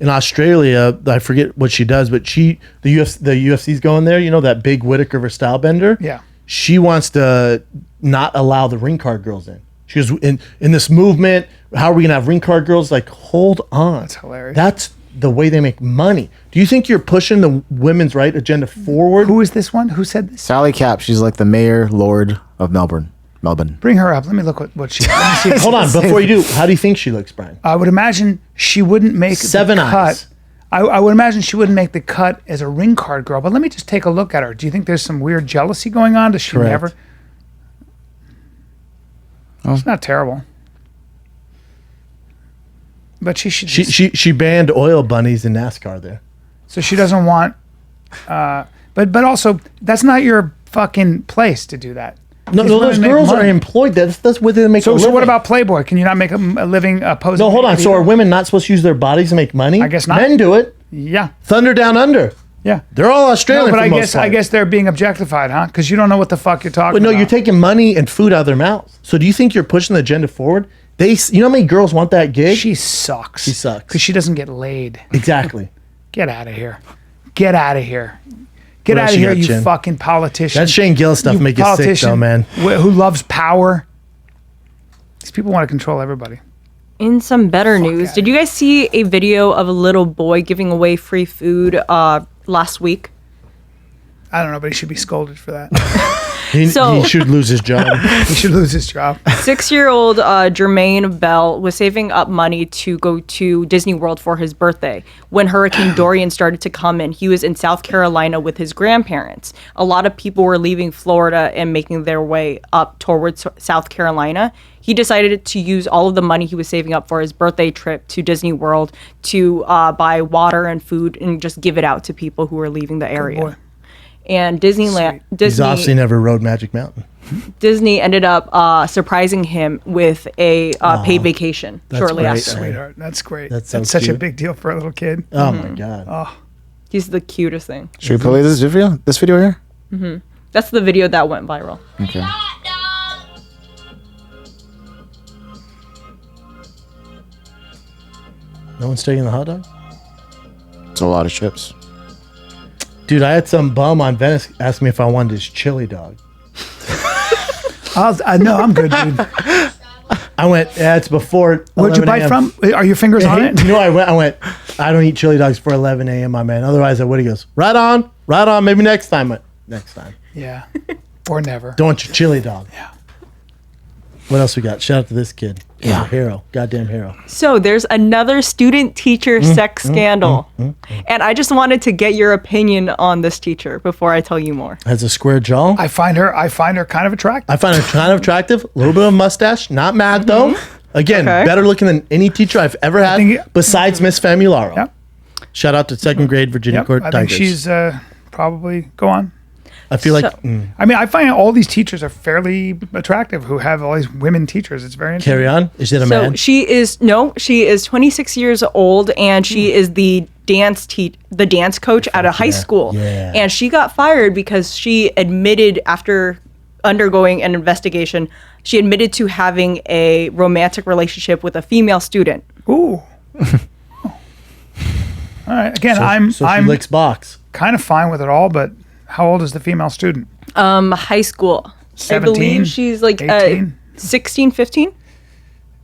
B: in Australia? I forget what she does, but the UFC's going there. You know that big Whitaker versus Stylebender.
A: Yeah.
B: She wants to not allow the ring card girls in. She goes in this movement. How are we gonna have ring card girls? Like, hold on.
A: That's hilarious.
B: That's the way they make money. Do you think you're pushing the women's right agenda forward?
A: Who is this one? Who said this?
C: Sally Cap. She's like the mayor lord of Melbourne.
A: Bring her up. Let me look what she. Let me see.
B: Hold on, before you do, how do you think she looks, Brian?
A: I would imagine she wouldn't make
B: Seven
A: the
B: eyes.
A: cut. I would imagine she wouldn't make the cut as a ring card girl. But let me just take a look at her. Do you think there's some weird jealousy going on? Does she
B: Correct.
A: never? It's not terrible. But she should.
B: She banned oil bunnies in NASCAR there.
A: So she doesn't want. But also, that's not your fucking place to do that.
B: No,
A: These
B: those
A: women make
B: girls are
A: money.
B: employed. That's where they make a
A: So
B: living.
A: what about Playboy? Can you not make a living posing?
B: No, hold on.
A: either?
B: So are women not supposed to use their bodies to make money?
A: I guess not.
B: Men do it.
A: Yeah,
B: Thunder Down Under.
A: yeah.
B: They're all Australian.
A: No, but
B: for
A: I
B: the most
A: guess
B: part.
A: they're being objectified, huh? Because you don't know what the fuck you're talking
B: But no,
A: about.
B: you're taking money and food out of their mouths. So do you think you're pushing the agenda forward? You know how many girls want that gig?
A: She sucks.
B: She sucks.
A: Because she doesn't get laid.
B: Exactly.
A: Get out of here. Get out of here. Get
B: What
A: out
B: else
A: of
B: you
A: here,
B: got,
A: you
B: Chin?
A: fucking politician.
B: That Shane Gill stuff
A: You
B: make you sick,
A: politician
B: though, man.
A: Who loves power. These people want to control everybody.
D: In some better news, did you guys see a video of a little boy giving away free food last week?
A: I don't know, but he should be scolded for that.
B: He
D: So-
B: should lose his job.
A: He should lose his job.
D: 6-year-old Jermaine Bell was saving up money to go to Disney World for his birthday. When Hurricane Dorian started to come in, he was in South Carolina with his grandparents. A lot of people were leaving Florida and making their way up towards South Carolina. He decided to use all of the money he was saving up for his birthday trip to Disney World to buy water and food and just give it out to people who were leaving the area.
A: boy.
D: And Disneyland,
B: He's obviously never rode Magic Mountain.
D: Disney ended up surprising him with a paid vacation shortly
B: great.
D: after.
A: Sweetheart, that's great.
B: That's
A: That's,
B: so
A: such a
B: cute.
A: big deal for a little kid.
B: Oh, my God.
D: He's the cutest thing.
C: Should we play this video? This video here?
D: That's the video that went viral.
C: Okay.
B: No one's taking the hot dog?
C: It's a lot of chips.
B: Dude, I had some bum on Venice ask me if I wanted his chili dog.
A: No, I'm good, dude.
B: I went, yeah, it's before.
A: Where'd you
B: 11
A: buy
B: a.m.
A: from? Are your fingers on it?
B: You know, I went, I don't eat chili dogs for 11 a.m., my man. Otherwise, I would. He goes, right on, maybe next time. Next time.
A: Yeah. Or never.
B: Don't want your chili dog.
A: Yeah.
B: What else we got? Shout out to this kid. He's
C: Yeah.
B: a hero. Goddamn hero.
D: So there's another student-teacher sex scandal. And I just wanted to get your opinion on this teacher before I tell you more.
B: Has a square jaw.
A: I find her kind of attractive.
B: I find her kind of attractive. A little bit of a mustache. Not mad, though. Again,
D: Okay.
B: better looking than any teacher I've ever had
A: think-
B: besides Miss Famularo.
A: Yep.
B: Shout out to second grade Virginia
A: Yep.
B: Court
A: I
B: Tigers.
A: think she's probably go on.
B: I feel like
D: So-
A: I mean, I find all these teachers are fairly attractive who have all these women teachers. It's very interesting.
B: carry on. Is it a
D: So
B: man?
D: she is 26 years old, and she is the dance coach at a high school.
B: yeah.
D: And she got fired because she admitted, after undergoing an investigation, she admitted to having a romantic relationship with a female student.
A: Ooh. All right. Again, I'm
B: so she licks box.
A: kind of fine with it all, but how old is the female student?
D: High school.
A: 17,
D: I believe she's like
A: 18?
D: 16, 15.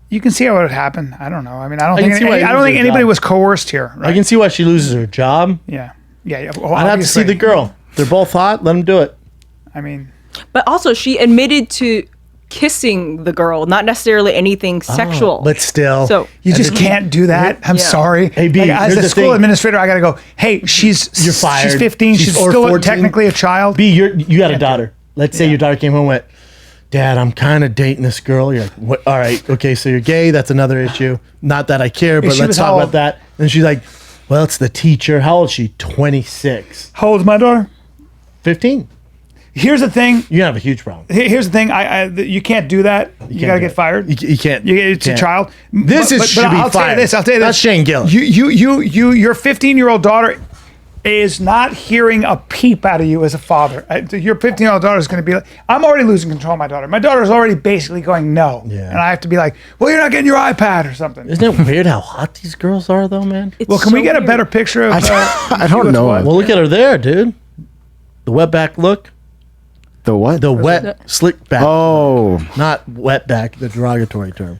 A: You can see how it would happen. I don't know. I mean, I don't
B: can
A: think
B: see why you
A: I don't
B: lose
A: think
B: your
A: anybody
B: job.
A: was coerced here.
B: I
A: Right?
B: can see why she loses her job.
A: Yeah. Well,
B: I'd have to see
A: obviously.
B: the girl. They're both hot. Let them do it.
A: I mean,
D: But also, she admitted to kissing the girl, not necessarily anything sexual.
B: But still.
D: So
A: You just can't do that. I'm sorry.
B: Hey, B,
A: as
B: here's
A: a
B: the
A: school
B: thing.
A: administrator, I gotta go. Hey,
B: You're fired.
A: She's 15. She's
B: or
A: still
B: 14.
A: technically a child.
B: B, you got a daughter. Let's say your daughter came home and went, Dad, I'm kind of dating this girl. You're like, what? All right, okay, so you're gay. That's another issue. Not that I care, but
A: She
B: let's
A: was
B: talk
A: how
B: about
A: old?
B: that. And she's like, well, it's the teacher. How old is she? 26.
A: How old's my daughter?
B: 15.
A: Here's the thing.
B: You're going to have a huge problem.
A: Here's the thing. You can't do that. You
B: can't
A: gotta
B: do
A: get
B: it.
A: fired.
B: You can't.
A: It's a
B: can't.
A: child.
B: This should be
A: I'll tell you
B: fired.
A: this. I'll tell you this.
B: That's Shane Gillis.
A: Your 15-year-old daughter is not hearing a peep out of you as a father. Your 15-year-old daughter is going to be like, I'm already losing control of my daughter. My daughter is already basically going no.
B: Yeah.
A: And I have to be like, well, you're not getting your iPad or something.
B: Isn't it weird how hot these girls are, though, man?
A: Well, can we get a better picture of
C: I don't know.
B: Well, look at her there, dude. The wet back look.
C: The what?
B: The wet, slick back.
C: Oh.
B: Not wet back, the derogatory term.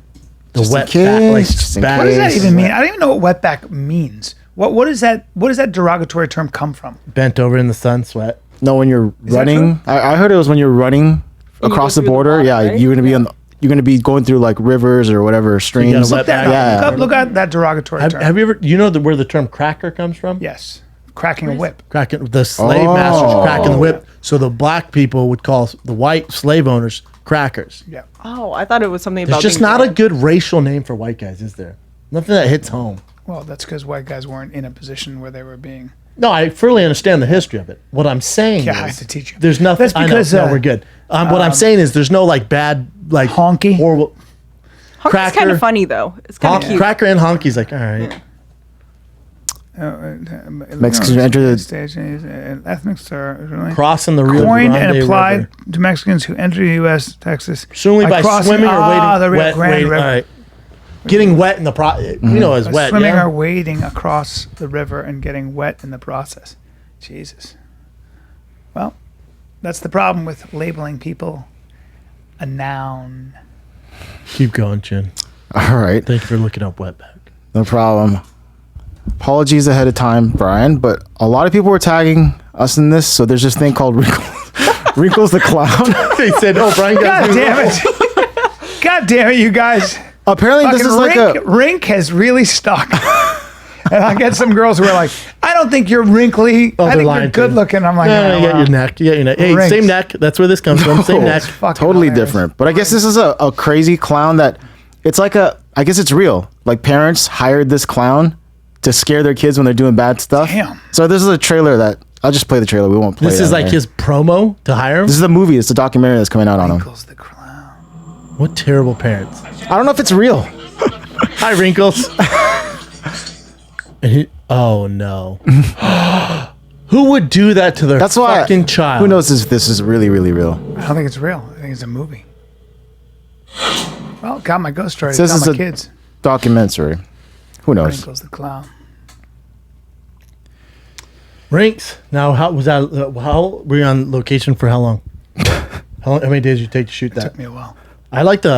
B: The
C: Just in
B: wet
C: case,
B: back, like
C: just in
B: back.
A: What does that
C: case.
A: even mean? I don't even know what wetback means. What is that? What does that derogatory term come from?
B: Bent over in the sun, sweat.
C: No, when you're
A: that
C: running. I heard it was when you're running across the
D: through the
C: border.
D: water,
C: Yeah,
D: right?
C: you're gonna be you're gonna be going through like rivers or whatever streams.
B: wet back.
C: Yeah.
A: Look at that derogatory term.
B: Have you ever, where the term cracker comes from?
A: Yes. Cracking a whip.
B: Cracking, the slave masters cracking the whip. So the black people would call the white slave owners crackers.
A: Yeah.
D: Oh, I thought it was something
B: It's
D: about
B: just
D: being
B: not a
D: black.
B: good racial name for white guys, is there? Nothing that hits home.
A: Well, that's because white guys weren't in a position where they were being.
B: No, I fully understand the history of it. What I'm saying
A: Yeah,
B: is,
A: I have to teach you.
B: there's nothing.
A: That's because,
B: I know, no, we're good. What I'm saying is, there's no like bad, like
A: Honky?
B: horrible.
D: Honky's
B: cracker-
D: kind of funny though. It's kind of cute.
B: Cracker and honky's like, all right.
C: Mexicans who enter the-
A: stage ethnic star
B: Crossing the Rio
A: coined
B: Grande
A: and applied
B: River.
A: to Mexicans who enter the U.S. Texas.
B: Presumably by
A: crossing-
B: swimming or wading.
A: the Rio
B: wet,
A: Grande
B: wading,
A: River.
B: all right. Getting wet in the we know it's
A: By
B: wet.
A: swimming
B: Yeah.
A: or wading across the river and getting wet in the process. Jesus. Well, that's the problem with labeling people a noun.
B: Keep going, Chin.
C: All right,
B: Thank you for looking up wetback.
C: no problem. Apologies ahead of time, Brian, but a lot of people were tagging us in this, so there's this thing called Wrinkles the Clown.
B: They said, "Oh, Brian got
A: God damn it. God damn it, you guys.
C: Apparently, this
A: Fucking
C: is like a
A: Rink has really stuck. And I get some girls who are like, I don't think you're wrinkly.
B: Oh,
A: I
B: they're
A: think
B: lying
A: you're good
B: too.
A: looking. I'm like,
B: No,
A: oh,
B: you got
A: wow.
B: your neck. You got your neck. Hey,
A: Rinks.
B: same neck. That's where this comes from. Same neck.
A: Fucking
C: totally
A: hilarious.
C: different. But I guess this is a crazy clown that it's like I guess it's real. Like parents hired this clown to scare their kids when they're doing bad stuff.
A: Damn.
C: So this is a trailer that I'll just play the trailer. We won't play
B: This
C: it
B: is
C: on
B: like
C: air.
B: his promo to hire him.
C: This is a movie. It's a documentary that's coming out on him.
A: Wrinkles the clown.
B: What terrible parents.
C: I don't know if it's real.
B: Hi, Wrinkles. And oh no. Who would do that to their
C: That's why.
B: fucking child?
C: Who knows if this is really, really real?
A: I don't think it's real. I think it's a movie. Well, got my ghost story.
C: Says
A: Got
C: it's
A: my
C: a-
A: kids.
C: Documentary. Who knows?
A: Wrinkles the clown.
B: Rinks. Now, how was that? How were you on location for how long? How many days did you take to shoot that?
A: Took me a while.
B: I like they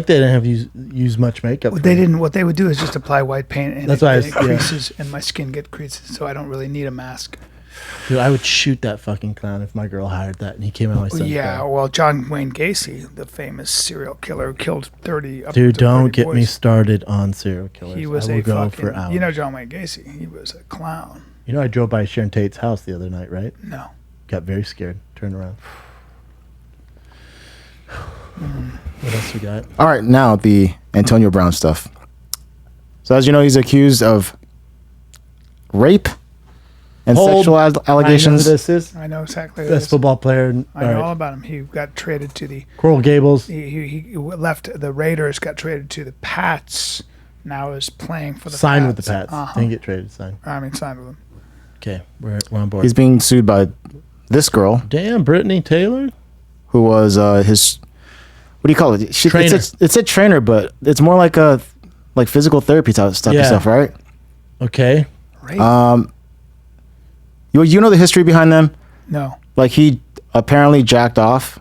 B: didn't have use much makeup.
A: What
B: for
A: they
B: it.
A: didn't. What they would do is just apply white paint, and
B: That's
A: it,
B: why I
A: and
B: was-
A: it
B: yeah.
A: creases, and my skin get creases, so I don't really need a mask.
B: Dude, I would shoot that fucking clown if my girl hired that and he came out my son's
A: Yeah,
B: car.
A: well, John Wayne Gacy, the famous serial killer who killed 30. Up
B: Dude,
A: to 30
B: don't get me
A: boys.
B: started on serial killers.
A: He was
B: I will
A: a
B: go
A: fucking.
B: for hours.
A: You know John Wayne Gacy. He was a clown.
B: You know, I drove by Sharon Tate's house the other night, right?
A: No.
B: Got very scared. Turned around. What else we got?
C: All right, now the Antonio Brown stuff. So as you know, he's accused of rape and sexual
B: I know
C: allegations.
B: who this is.
A: I know exactly. Who
B: Best
A: it is.
B: football player.
A: I know all about him. He got traded to the.
B: Coral Gables.
A: He left the Raiders. Got traded to the Pats. Now is playing for the.
B: Signed
A: Pats.
B: with the Pats.
A: Uh-huh.
B: Didn't get traded. Signed.
A: I mean, signed with them.
B: Okay, we're on board.
C: He's being sued by this girl
B: Damn, Brittany Taylor.
C: who was his. What do you call it?
B: Trainer.
C: It's a trainer, but it's more like a physical therapy type of
B: Yeah.
C: stuff, right?
B: Okay.
A: Rape?
C: You know the history behind them.
A: No.
C: Like he apparently jacked off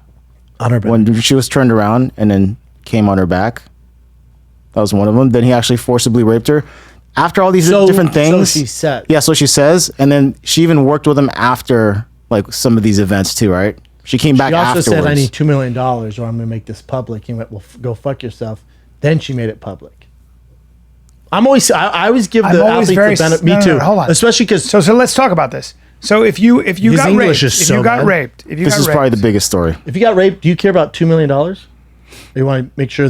B: On her back.
C: when she was turned around and then came on her back. That was one of them. Then he actually forcibly raped her. After all these different things.
B: So she said.
C: Yeah, so she says, and then she even worked with him after like some of these events too, right? She came back
B: She also
C: afterwards.
B: said, "I need $2 million, or I'm going to make this public." He went, "Well, go fuck yourself." Then she made it public. I always give the athletes the benefit. Me too.
A: Hold on.
B: Especially because
A: So let's talk about this. So if you
B: His
A: got
B: English
A: raped,
B: is
A: if
B: so
A: you got
B: bad.
A: raped, if you
C: This
A: got
C: is
A: raped,
C: probably the biggest story.
B: if you got raped, do you care about $2 million? Or you want to make sure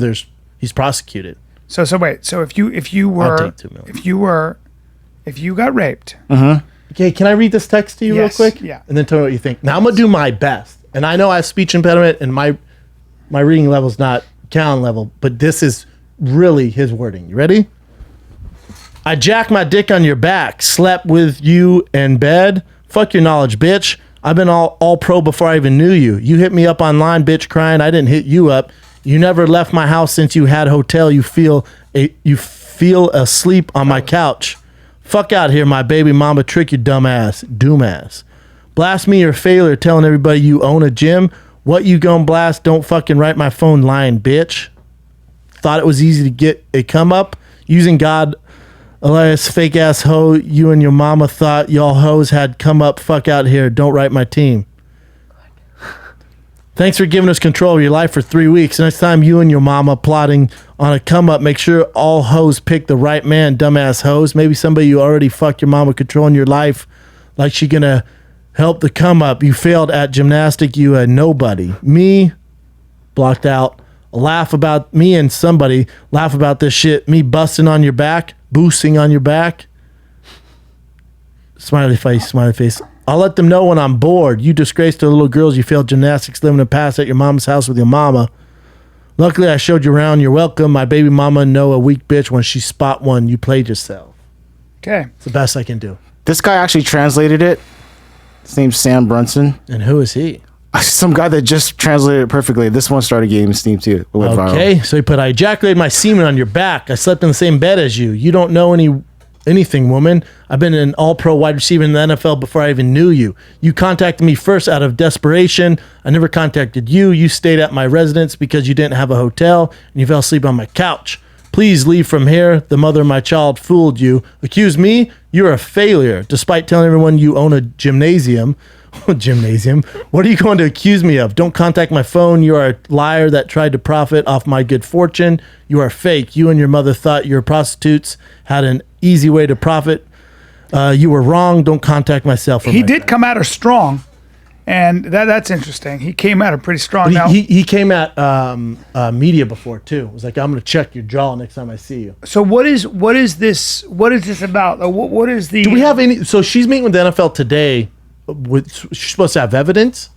B: he's prosecuted?
A: So wait. So if you
B: I'll
A: were
B: take $2 million.
A: if you got raped,
B: Okay, can I read this text to you
A: Yes,
B: real quick?
A: yeah.
B: And then tell me what you think. Now I'm gonna do my best, and I know I have speech impediment, and my reading level is not Callan level, but this is really his wording. You ready? I jacked my dick on your back, slept with you in bed. Fuck your knowledge, bitch. I've been all pro before I even knew you. You hit me up online, bitch, crying. I didn't hit you up. You never left my house since you had a hotel. You feel asleep on my couch. Fuck out here, my baby mama. Trick your dumb ass. Doom ass. Blast me your failure telling everybody you own a gym. What you gonna blast? Don't fucking write my phone lying, bitch. Thought it was easy to get a come up. Using God, Elias, fake ass hoe. You and your mama thought y'all hoes had come up. Fuck out here. Don't write my team. Thanks for giving us control of your life for 3 weeks. Next time you and your mama plotting on a come up, make sure all hoes pick the right man, dumbass hoes. Maybe somebody you already fucked your mama controlling your life like she gonna help the come up. You failed at gymnastic, you a nobody. Me, blocked out. Laugh about me and somebody laugh about this shit. Me busting on your back, boosting on your back. Smiley face, smiley face. I'll let them know when I'm bored. You disgraced the little girls. You failed gymnastics, living in past at your mom's house with your mama. Luckily, I showed you around. You're welcome. My baby mama know a weak bitch when she spot one. You played yourself.
A: okay.
B: It's the best I can do.
C: This guy actually translated it. His name's Sam Brunson.
B: And who is he?
C: Some guy that just translated it perfectly. This one started getting steam too. It went viral.
B: Okay, so he put, I ejaculated my semen on your back. I slept in the same bed as you. You don't know anything, woman. I've been an all-pro wide receiver in the NFL before I even knew you. You contacted me first out of desperation. I never contacted you. You stayed at my residence because you didn't have a hotel, and you fell asleep on my couch. Please leave from here. The mother of my child fooled you. Accuse me? You're a failure. Despite telling everyone you own a gymnasium. Gymnasium? What are you going to accuse me of? Don't contact my phone. You are a liar that tried to profit off my good fortune. You are fake. You and your mother thought your prostitutes had an easy way to profit. You were wrong. Don't contact myself.
A: He did come at her strong, and that's interesting. He came at her pretty strong. Now,
B: He came at media before too. It was like, I'm going to check your jaw next time I see you.
A: so what is this? What is this about? What is the?
B: Do we have any? So she's meeting with the NFL today. She's supposed to have evidence.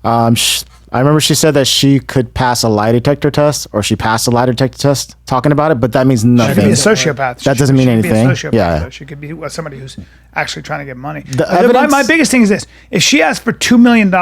C: I remember she said that she could pass a lie detector test, or she passed a lie detector test talking about it, but that means
A: She could be
C: nothing.
A: a sociopath.
C: That doesn't mean
A: She could be a
C: anything.
A: sociopath,
C: Yeah.
A: though. She could be somebody who's actually trying to get money.
C: The
A: My
C: evidence-
A: biggest thing is this: if she asked for $2 million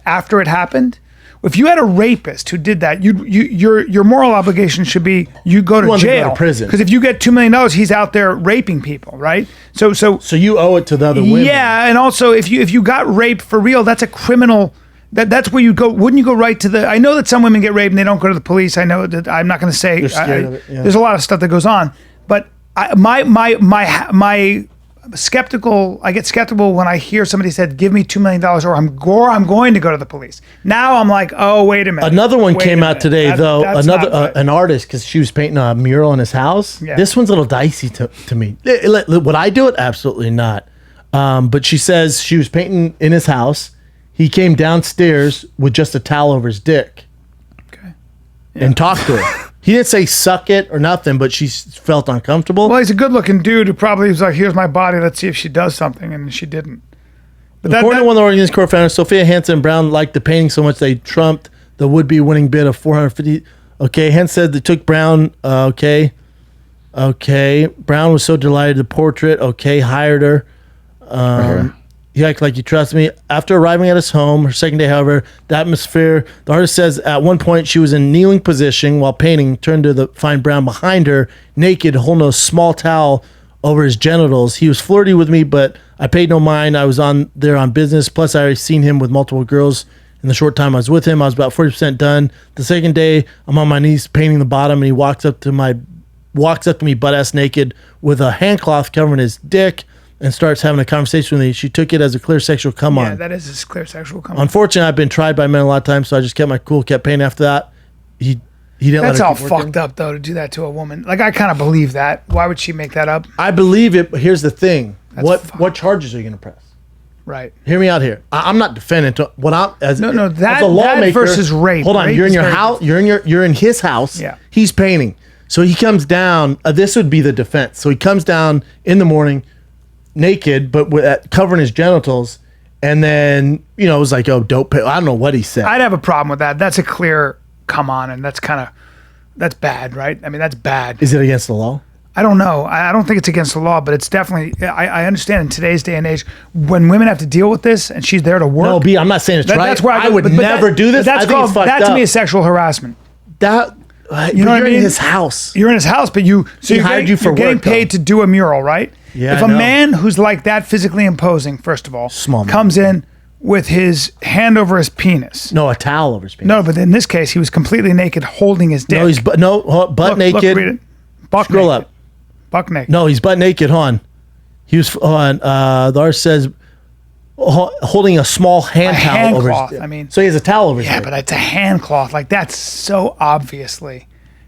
A: after it happened, if you had a rapist who did that, your moral obligation should be you go to
B: want to go to
A: jail,
B: prison.
A: Because if you get $2 million, he's out there raping people, right? So
B: So you owe it to the other women.
A: yeah, and also if you got raped for real, that's a criminal. That's where you go. Wouldn't you go right to the? I know that some women get raped and they don't go to the police. I know that I'm not going to say.
B: scared of it, yeah.
A: There's a lot of stuff that goes on, but my skeptical. I get skeptical when I hear somebody said, "Give me $2 million," or I'm going to go to the police. Now I'm like, oh wait a minute.
B: Another one
A: Wait
B: came
A: a
B: out
A: minute.
B: today, though.
A: That's
B: Another
A: not right.
B: an artist, because she was painting a mural in his house.
A: Yeah.
B: This one's a little dicey to me. Would I do it? Absolutely not. But she says she was painting in his house. He came downstairs with just a towel over his dick.
A: Okay.
B: And talked to her. He didn't say suck it or nothing, but she felt uncomfortable.
A: Well, he's a good-looking dude who probably was like, "Here's my body. Let's see if she does something," and she didn't. But
B: According to one of the organization co-founders, Sophia Hansen Brown liked the painting so much they trumped the would-be winning bid of $450. Okay, Hansen said they took Brown. Okay. Brown was so delighted the portrait. Okay, hired her.
C: Right here.
B: He acted like he trusted me. After arriving at his home, her second day, however, the atmosphere, the artist says at one point she was in kneeling position while painting, turned to find Brown behind her, naked, holding a small towel over his genitals. He was flirty with me, but I paid no mind. I was on business. Plus, I already seen him with multiple girls in the short time I was with him. I was about 40% done. The second day, I'm on my knees painting the bottom, and he walks up to me butt ass naked with a hand cloth covering his dick. and starts having a conversation with me, she took it as a clear sexual come
A: Yeah,
B: on.
A: that is a clear sexual come on.
B: Unfortunately, I've been tried by men a lot of times, so I just kept my cool, kept paying after that. He didn't
A: That's
B: let her
A: all
B: keep working.
A: fucked up, though, to do that to a woman. Like, I kind of believe that. Why would she make that up?
B: I believe it, but here's the thing.
A: fucked.
B: What charges are you going to press?
A: Right.
B: Hear me out here. I'm not defending what I'm as
A: No,
B: as
A: that
B: a lawmaker
A: versus rape.
B: Hold on,
A: Rape
B: you're in
A: is
B: your
A: very
B: house. You're in his house.
A: Yeah.
B: He's painting. So he comes down. This would be the defense. So he comes down in the morning, naked, but covering his genitals, and then it was like, oh, dope. I don't know what he said.
A: I'd have a problem with that. That's a clear come on, and that's bad, right? I mean, that's bad.
B: Is it against the law?
A: I don't know. I don't think it's against the law, but it's definitely. I understand in today's day and age when women have to deal with this, and she's there to work.
B: No, B. I'm not saying it's right.
A: That's where
B: I would never do this.
A: That's
B: I think it's fucked
A: that to
B: up.
A: me is sexual harassment.
B: That
A: You know what I
B: you're
A: mean?
B: in his house.
A: You're in his house, but you're
B: hired you for
A: you're getting
B: work, though.
A: paid to do a mural, right?
B: Yeah,
A: If
B: I
A: a
B: know.
A: man who's like that physically imposing, first of all,
B: Small man.
A: comes in with his hand over his penis.
B: No, a towel over his penis.
A: No, but in this case, he was completely naked, holding his dick.
B: No, he's butt
A: Look,
B: naked.
A: read it. Buck
B: Scroll
A: naked.
B: up.
A: Buck naked.
B: No, he's butt naked. Hold on. He was on. The artist says holding a small hand
A: A
B: towel
A: hand
B: over
A: cloth,
B: his.
A: I mean.
B: so he has a towel over his.
A: Yeah,
B: head.
A: but it's a hand cloth. Like, that's so obviously.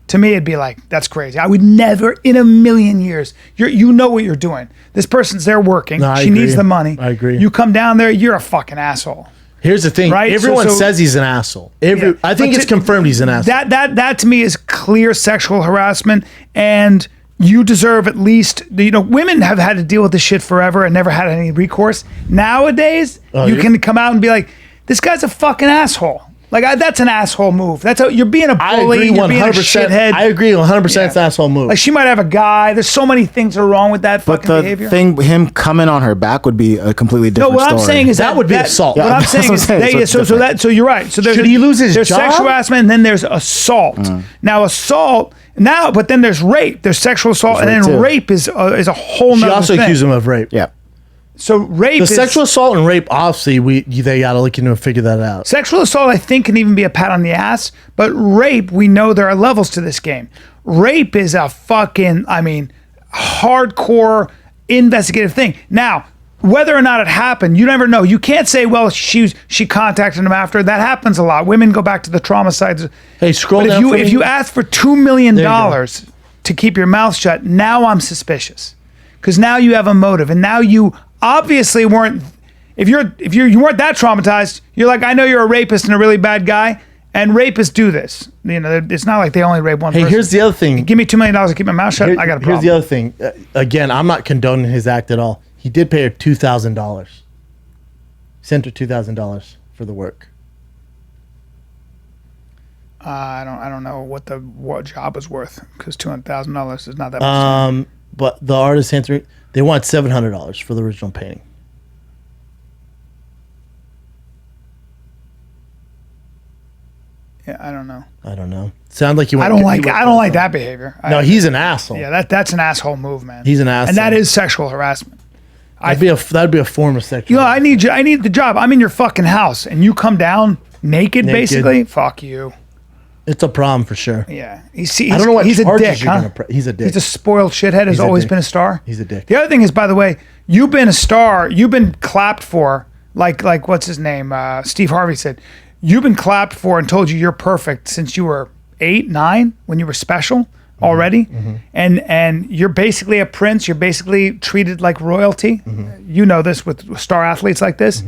A: To me, it'd be like, that's crazy. I would never in a million years. You know what you're doing. This person's there working.
B: No, I
A: she needs
B: agree.
A: the money.
B: I agree.
A: You come down there, you're a fucking asshole.
B: Here's the thing.
A: Right?
B: Everyone
A: So-
B: says he's an asshole.
A: Yeah.
B: I think
A: But
B: it's confirmed he's an asshole.
A: That to me is clear sexual harassment, and you deserve at least. Women have had to deal with this shit forever and never had any recourse. Nowadays, you can come out and be like, "This guy's a fucking asshole." Like, that's an asshole move. You're being a
B: I
A: bully.
B: agree
A: You're being a
B: 100%.
A: shithead.
B: I agree 100%. It's an asshole move.
A: Like, she might have a guy. There's so many things that are wrong with that
C: But
A: fucking
C: the
A: behavior.
C: thing, him coming on her back would be a completely
A: No,
C: different
A: what I'm
C: story.
A: saying is
B: That would be assault.
A: What
C: Yeah,
A: I'm
C: that's
A: saying
C: what
A: is,
C: I'm saying. So it's different.
A: so you're right. So
B: Should he lose his
A: there's
B: job?
A: sexual harassment, and then there's assault. Now assault. But then there's rape. There's sexual assault,
C: There's
A: and then
C: rape, too.
A: rape is a whole
B: She
A: nother
B: also
A: thing.
B: accused him of rape.
C: Yeah.
A: So rape
B: The
A: is
B: sexual assault and rape, obviously, they got to look into and figure that out.
A: sexual assault. I think can even be a pat on the ass, but rape, we know there are levels to this game. Rape is a fucking, hardcore investigative thing. Now, whether or not it happened, you never know. You can't say, well, she contacted him after. That happens a lot. Women go back to the trauma sides.
B: Hey, scroll
A: But
B: down for
A: if
B: me.
A: you ask for $2 million
B: There you
A: to keep your mouth shut, now I'm suspicious, because now you have a motive, and now you obviously weren't. If you weren't that traumatized, you're like, I know you're a rapist and a really bad guy, and rapists do this. It's not like they only rape one
B: Hey,
A: person.
B: here's the other thing.
A: Give me $2 million to keep my mouth shut. I got a problem.
B: Here's the other thing. Again, I'm not condoning his act at all. He did pay her $2,000. Sent her $2,000 for the work.
A: I don't know what job is worth, because $200,000 is not that much.
B: But the artist answered, they want $700 for the original painting.
A: Yeah, I don't know.
B: I don't know. Sounds like you.
A: I don't like that behavior.
B: No, he's an asshole.
A: Yeah, that's an asshole move, man.
B: He's an asshole.
A: and that is sexual harassment.
B: That'd be a form of sexual.
A: I need the job. I'm in your fucking house, and you come down naked. Basically. Fuck you.
B: It's a problem for sure.
A: Yeah,
B: I don't know what
A: he's a
B: charges
A: dick,
B: you're
A: huh?
B: gonna he's a dick.
A: He's a spoiled shithead. Has
B: He's a
A: always
B: dick.
A: been a star.
B: He's a dick.
A: The other thing is, by the way, you've been a star. You've been clapped for. Like what's his name? Steve Harvey said, you've been clapped for and told you're perfect since you were 8, 9, when you were special already, and you're basically a prince. You're basically treated like royalty. You know this with star athletes like this.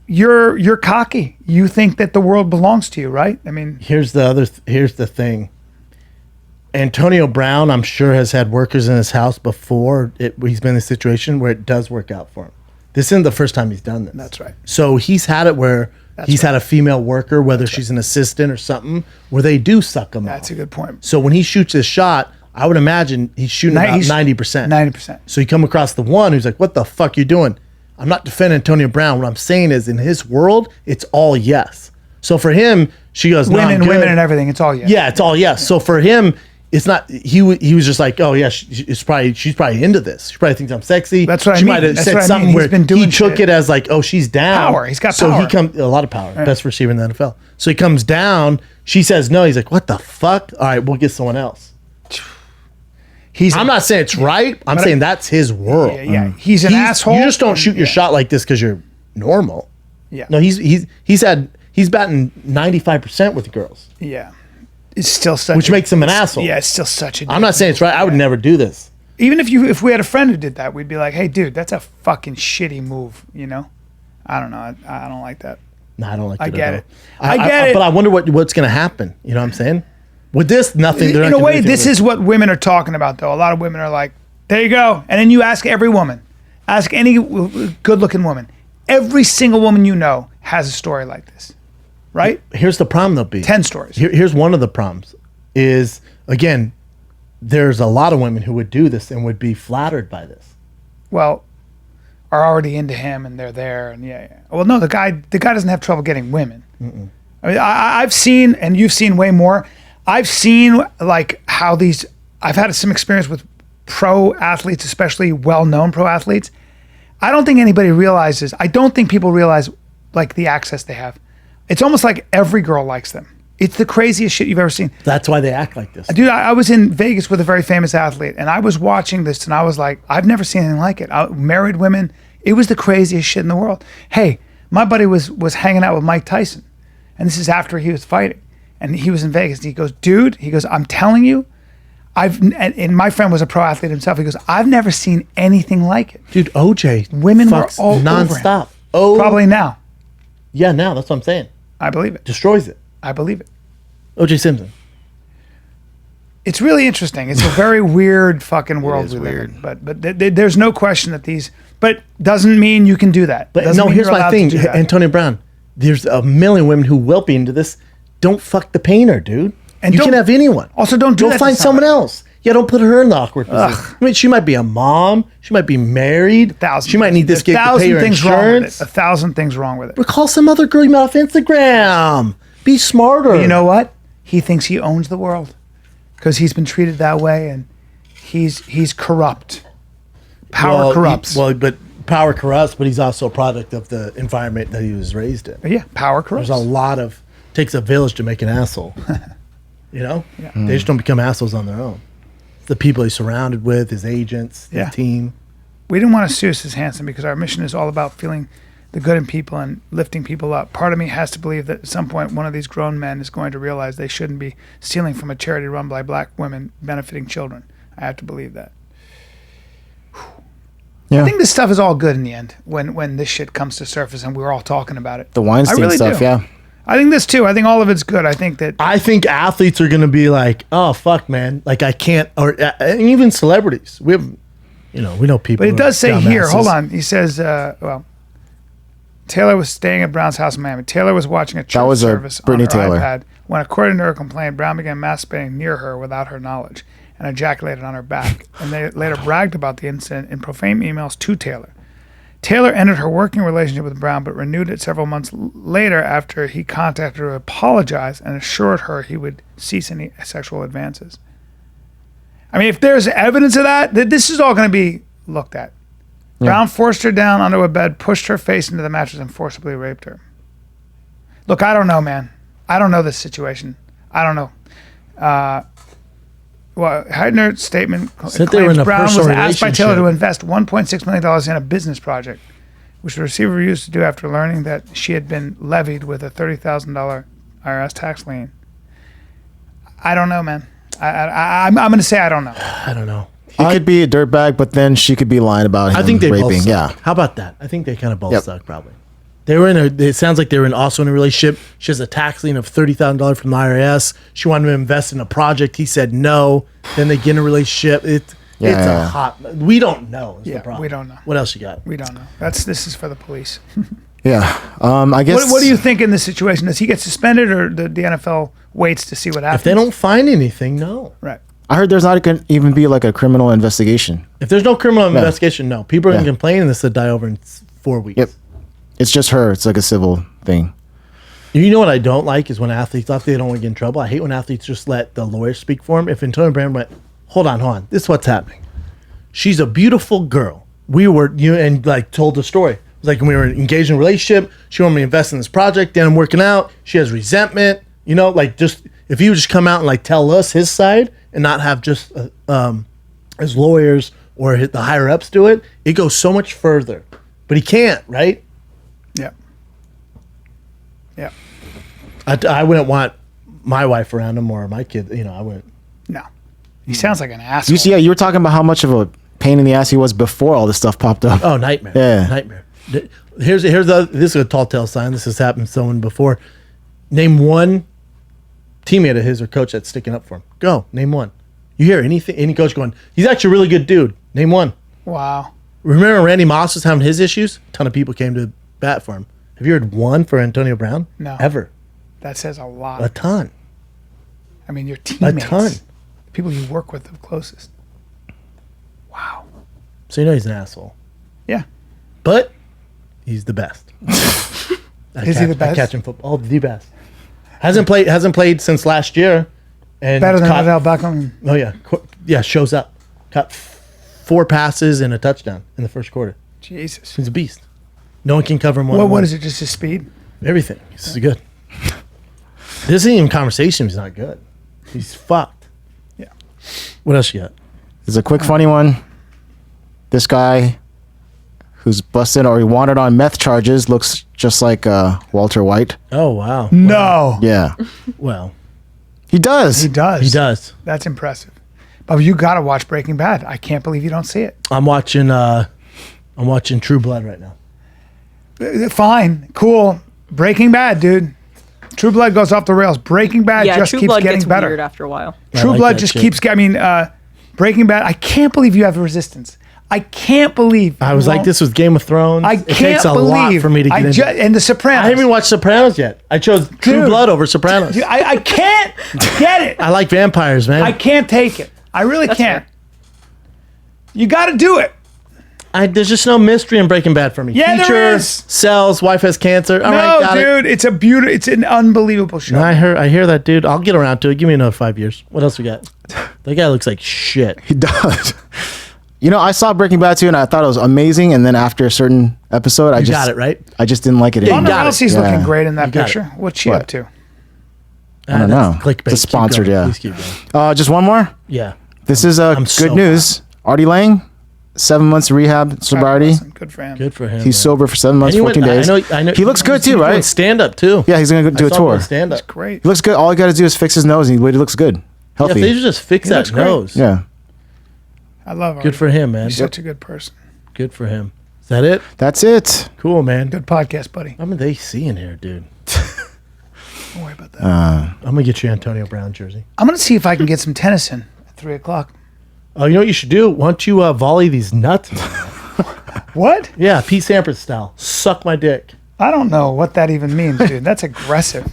A: You're cocky. You think that the world belongs to you, right? I mean,
B: Here's the thing. Antonio Brown, I'm sure, has had workers in his house before. He's been in a situation where it does work out for him. This isn't the first time he's done this.
A: That's right.
B: So he's had it where he's had a female worker, whether she's an assistant or something, where they do suck him
A: that's
B: off.
A: a good point.
B: So when he shoots his shot, I would imagine he's shooting about 90%.
A: 90%.
B: So you come across the one who's like, what the fuck you doing? I'm not defending Antonio Brown. What I'm saying is, in his world, it's all yes. So for him, she goes, no, I'm good.
A: Women and everything. It's all yes.
B: Yeah, it's all yes. So for him, it's not. He was just like, oh yeah, she's probably into this. She probably thinks I'm sexy.
A: That's what I
B: she
A: mean.
B: might have
A: That's
B: said
A: what I mean.
B: something
A: He's
B: where
A: been doing
B: he took
A: shit.
B: it as like, oh, she's down.
A: Power. He's got
B: so
A: power.
B: he comes a lot of power. Best receiver in the NFL. So he comes down. She says no. He's like, what the fuck? All right, we'll get someone else. I'm not saying it's right. I'm saying that's his world.
A: Yeah, he's an asshole.
B: You just don't shoot your shot like this because you're normal.
A: Yeah.
B: No, he's batting 95% with girls,
A: Yeah. It's still such
B: which makes him an asshole.
A: Yeah, it's still such a
B: I'm not saying it's right. I would never do this.
A: Even if we had a friend who did that, we'd be like, "Hey, dude, that's a fucking shitty move." You know? I don't know. I don't like that.
B: No, I don't like.
A: I
B: it
A: get
B: at
A: it.
B: all.
A: I get it.
B: But I wonder what's going to happen. You know what I'm saying? With this, nothing. they're
A: In
B: not
A: a
B: gonna
A: way,
B: do anything
A: this
B: with
A: is what women are talking about, though. A lot of women are like, "There you go," and then you ask every woman, ask any good-looking woman, every single woman you know has a story like this, right?
B: it. Here's the problem, though. B.
A: 10 stories.
B: Here's one of the problems. Is again, there's a lot of women who would do this and would be flattered by this.
A: Well, are already into him and they're there, and yeah. Well, no, the guy doesn't have trouble getting women. I mean, I've seen, and you've seen way more. I've seen like how these. I've had some experience with pro athletes, especially well-known pro athletes. I don't think anybody realizes. I don't think people realize like the access they have. It's almost like every girl likes them. It's the craziest shit you've ever seen.
B: That's why they act like this.
A: Dude, I was in Vegas with a very famous athlete, and I was watching this, and I was like, I've never seen anything like it. Married women, it was the craziest shit in the world. Hey, my buddy was hanging out with Mike Tyson, and this is after he was fighting, and he was in Vegas, and he goes, dude, I'm telling you, and my friend was a pro athlete himself. He goes, I've never seen anything like it.
B: Dude, OJ
A: Women were
B: fucks
A: all over
B: nonstop.
A: him.
B: Oh,
A: Probably now.
B: yeah. Now that's what I'm saying.
A: I believe it.
B: Destroys it.
A: I believe it.
B: OJ Simpson.
A: It's really interesting. It's a very weird fucking world
C: is
A: we live
C: weird.
A: in. But there's no question that these. But doesn't mean you can do that.
B: But
A: Doesn't
B: no,
A: mean
B: here's
A: you're
B: my
A: allowed to
B: thing,
A: do that.
B: Antonio Brown. There's a million women who will be into this. Don't fuck the painter, dude.
A: And
B: you
A: don't-
B: can have anyone.
A: Also, don't do
B: Go
A: that to
B: find someone
A: somebody.
B: else. Yeah, don't put her in the awkward position. I mean, she might be a mom. She might be married. She might need this gig to pay her insurance.
A: 1,000 things wrong with it.
B: Or call some other girl you met off Instagram. Be smarter.
A: You know what? He thinks he owns the world because he's been treated that way, and he's corrupt. Power corrupts.
B: But power corrupts, but he's also a product of the environment that he was raised in.
A: Yeah, power corrupts.
B: There's a lot of takes a village to make an asshole. You know, they just don't become assholes on their own. It's the people he's surrounded with, his agents,
A: Yeah.
B: his team.
A: We didn't want to sue Sis Hansen because our mission is all about feeling the good in people and lifting people up. Part of me has to believe that at some point one of these grown men is going to realize they shouldn't be stealing from a charity run by black women benefiting children. I have to believe that.
C: Yeah.
A: I think this stuff is all good in the end when this shit comes to surface and we're all talking about it.
C: The Weinstein
A: I really
C: stuff,
A: do.
C: yeah.
A: I think this too. I think all of it's good. I think that
B: I think athletes are going to be like, oh, fuck, man. Like, I can't, or and even celebrities. We have, we know people.
A: But it
B: who
A: does
B: are
A: say here,
B: dumbasses.
A: hold on. He says, Taylor was staying at Brown's house in Miami. Taylor was watching a church
C: was,
A: service on
C: Brittany
A: her
C: Taylor.
A: iPad when, according to her complaint, Brown began masturbating near her without her knowledge and ejaculated on her back. And they later bragged about the incident in profane emails to Taylor. Taylor ended her working relationship with Brown, but renewed it several months later after he contacted her to apologize and assured her he would cease any sexual advances. I mean, if there's evidence of that this is all going to be looked at. Brown forced her down onto a bed, pushed her face into the mattress, and forcibly raped her. Look, I don't know, man. I don't know this situation. I don't know. Well, Heidner's statement
B: Said they were
A: claims
B: in a
A: Brown was
B: personal
A: asked by Taylor to
B: relationship.
A: invest $1.6 million in a business project, which the receiver refused to do after learning that she had been levied with a $30,000 IRS tax lien. I don't know, man. I'm going to say I don't know.
B: I don't know.
C: He could be a dirtbag, but then she could be lying about him
B: I think they both
C: raping.
B: suck.
C: Yeah.
B: How about that? I think they kind of both
C: Yep.
B: suck, probably. They were it sounds like they were also in a relationship. She has a tax lien of $30,000 from the IRS. She wanted to invest in a project. He said no. Then they get in a relationship. It's a
C: Yeah.
B: hot. We don't know. Is
A: Yeah,
B: the problem.
A: we don't know.
B: What else you got?
A: We don't know. This is for the police.
C: Yeah. I guess.
A: What do you think in this situation? Does he get suspended, or the NFL waits to see what happens?
B: If they don't find anything, no.
A: Right.
C: I heard there's not going to even be like a criminal investigation.
B: If there's no criminal investigation, no. People are going to
C: Yeah.
B: complain, and this will die over in 4 weeks.
C: Yep. It's just her. It's like a civil thing.
B: You know what I don't like is when athletes, they don't want to get in trouble. I hate when athletes just let the lawyers speak for them. If Antonio Brown went, hold on, this is what's happening. She's a beautiful girl. We were, and like told the story. It was like when we were engaged in a relationship, she wanted me to invest in this project, then I'm working out. She has resentment, like just, if he would just come out and like tell us his side and not have just his lawyers or the higher ups do it, it goes so much further. But he can't, right?
A: Yeah. Yeah.
B: I wouldn't want my wife around him or my kid. I wouldn't.
A: No. He sounds like an asshole.
C: You were talking about how much of a pain in the ass he was before all this stuff popped up.
B: Oh, nightmare.
C: Yeah.
B: Nightmare. This is a tall tale sign. This has happened to someone before. Name one teammate of his or coach that's sticking up for him. Go. Name one. You hear any coach going, he's actually a really good dude. Name one.
A: Wow.
B: Remember Randy Moss was having his issues? A ton of people came to bat for him. Have you heard one for Antonio Brown?
A: No.
B: Ever.
A: That says a lot.
B: A ton.
A: I mean, your teammates.
B: A ton.
A: People you work with the closest. Wow.
B: So you know he's an asshole.
A: Yeah.
B: But he's the best.
A: Is he the best?
B: Catching football. Oh, the best. Hasn't played since last year. And
A: Better than Odell Beckham.
B: Oh yeah. Yeah, shows up. Caught 4 passes and a touchdown in the first quarter.
A: Jesus.
B: He's a beast. No one can cover him.
A: What is it? Just his speed?
B: Everything. He's good. This isn't even conversation. He's not good. He's fucked.
A: Yeah.
B: What else you got?
C: There's a quick funny one. This guy who's busted or he wanted on meth charges looks just like Walter White.
B: Oh wow.
A: No.
C: Yeah.
B: Well,
C: He does.
A: He does.
B: he does.
A: That's impressive. But you got to watch Breaking Bad. I can't believe you don't see it.
B: I'm watching True Blood right now.
A: Fine. Cool. Breaking Bad, dude. True Blood goes off the rails. Breaking Bad
D: Yeah,
A: just
D: True
A: keeps
D: Blood
A: getting
D: gets
A: better.
D: weird after a while.
A: True
B: like
A: Blood
B: that
A: just
B: shit.
A: keeps getting. Breaking Bad. I can't believe you have resistance. I can't believe.
B: I was
A: you
B: like
A: won't-
B: this with Game of Thrones.
A: I
B: It
A: can't
B: takes a
A: believe.
B: lot for me to get into.
A: And The Sopranos.
B: I haven't even watched Sopranos yet. I chose True
A: Dude.
B: Blood over Sopranos.
A: I can't get it.
B: I like vampires, man.
A: I can't take it. I really can't.
D: fair.
A: You got to do it.
B: There's just no mystery in Breaking Bad for me.
A: Yeah, there
B: Teacher
A: is.
B: sells, wife has cancer. All
A: No,
B: right, got it.
A: dude, it's an unbelievable show.
B: I hear that, dude. I'll get around to it. Give me another 5 years. What else we got? That guy looks like shit.
C: He does. I saw Breaking Bad too, and I thought it was amazing. And then after a certain episode,
B: You got it right.
C: I just didn't like it anymore.
A: Ronda
B: got it.
A: Rousey's
C: Yeah.
A: looking great in that
B: got
A: picture. What's she
C: What?
A: up to?
C: I don't know.
B: That's clickbait.
C: It's
B: Keep
C: sponsored,
B: going.
C: yeah.
B: Please keep going.
C: Just one more.
B: Yeah.
C: This is
B: I'm
C: good
B: so
C: news. Artie Lang, 7 months rehab sobriety.
A: Listen, good for him.
B: Good for him.
C: He's sober for 7 months,
B: And he
C: 14 days.
B: I know.
C: He looks good too, right?
B: Stand up too.
C: Yeah, he's gonna go do a tour.
B: Stand up.
A: Great.
C: He looks good. All he got to do is fix his nose, and he looks good,
B: Yeah,
C: healthy.
B: if they just fix
A: looks
B: that
A: great.
B: nose.
C: Yeah,
A: I love him.
B: Good for him, man.
A: He's such a good person.
B: Good for him. Is that it?
C: that's it.
B: Cool, man.
A: Good podcast, buddy.
B: I'm an AC in here, dude.
A: Don't worry about that.
B: I'm gonna get you Antonio Brown jersey.
A: I'm gonna see if I can get some tennis in at 3:00.
B: Oh, you know what you should do? Why don't you volley these nuts?
A: What?
B: Yeah, Pete Sampras style. Suck my dick.
A: I don't know what that even means, dude. That's aggressive.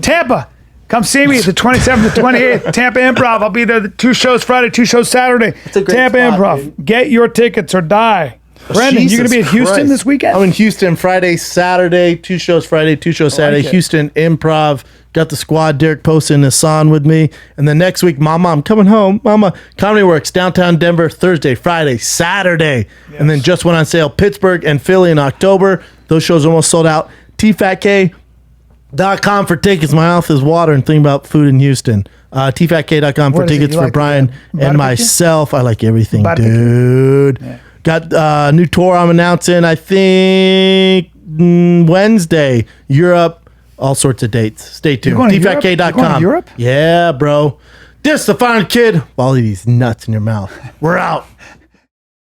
A: Tampa, come see me at the 27th to 28th Tampa Improv. I'll be there. The 2 shows Friday, 2 shows Saturday.
B: a great
A: Tampa
B: spot,
A: Improv.
B: dude.
A: Get your tickets or die. Brendan, you gonna be at
B: Jesus
A: Houston
B: Christ.
A: this weekend?
B: I'm in Houston Friday, Saturday. 2 shows Friday, 2 shows Saturday.
A: it.
B: Houston Improv. Got the squad, Derek Post and Hassan with me. And then next week, Mama, I'm coming home. Mama, Comedy Works, downtown Denver, Thursday, Friday, Saturday. And then just went on sale, Pittsburgh and Philly in October. Those shows almost sold out. TFATK.com for tickets. My mouth is watering thinking about food in Houston. TFATK.com for
A: What is it?
B: tickets
A: You
B: for
A: like
B: Bryan
A: barbecue?
B: and myself. I like everything,
A: Barbecue?
B: dude.
A: Yeah.
B: Got a new tour I'm announcing, I think, Wednesday. Europe, all sorts of dates. Stay tuned.
A: going to Europe? You're
B: TFATK.com.
A: going to Europe?
B: Yeah, bro. This the fine kid. All of these nuts in your mouth. We're out.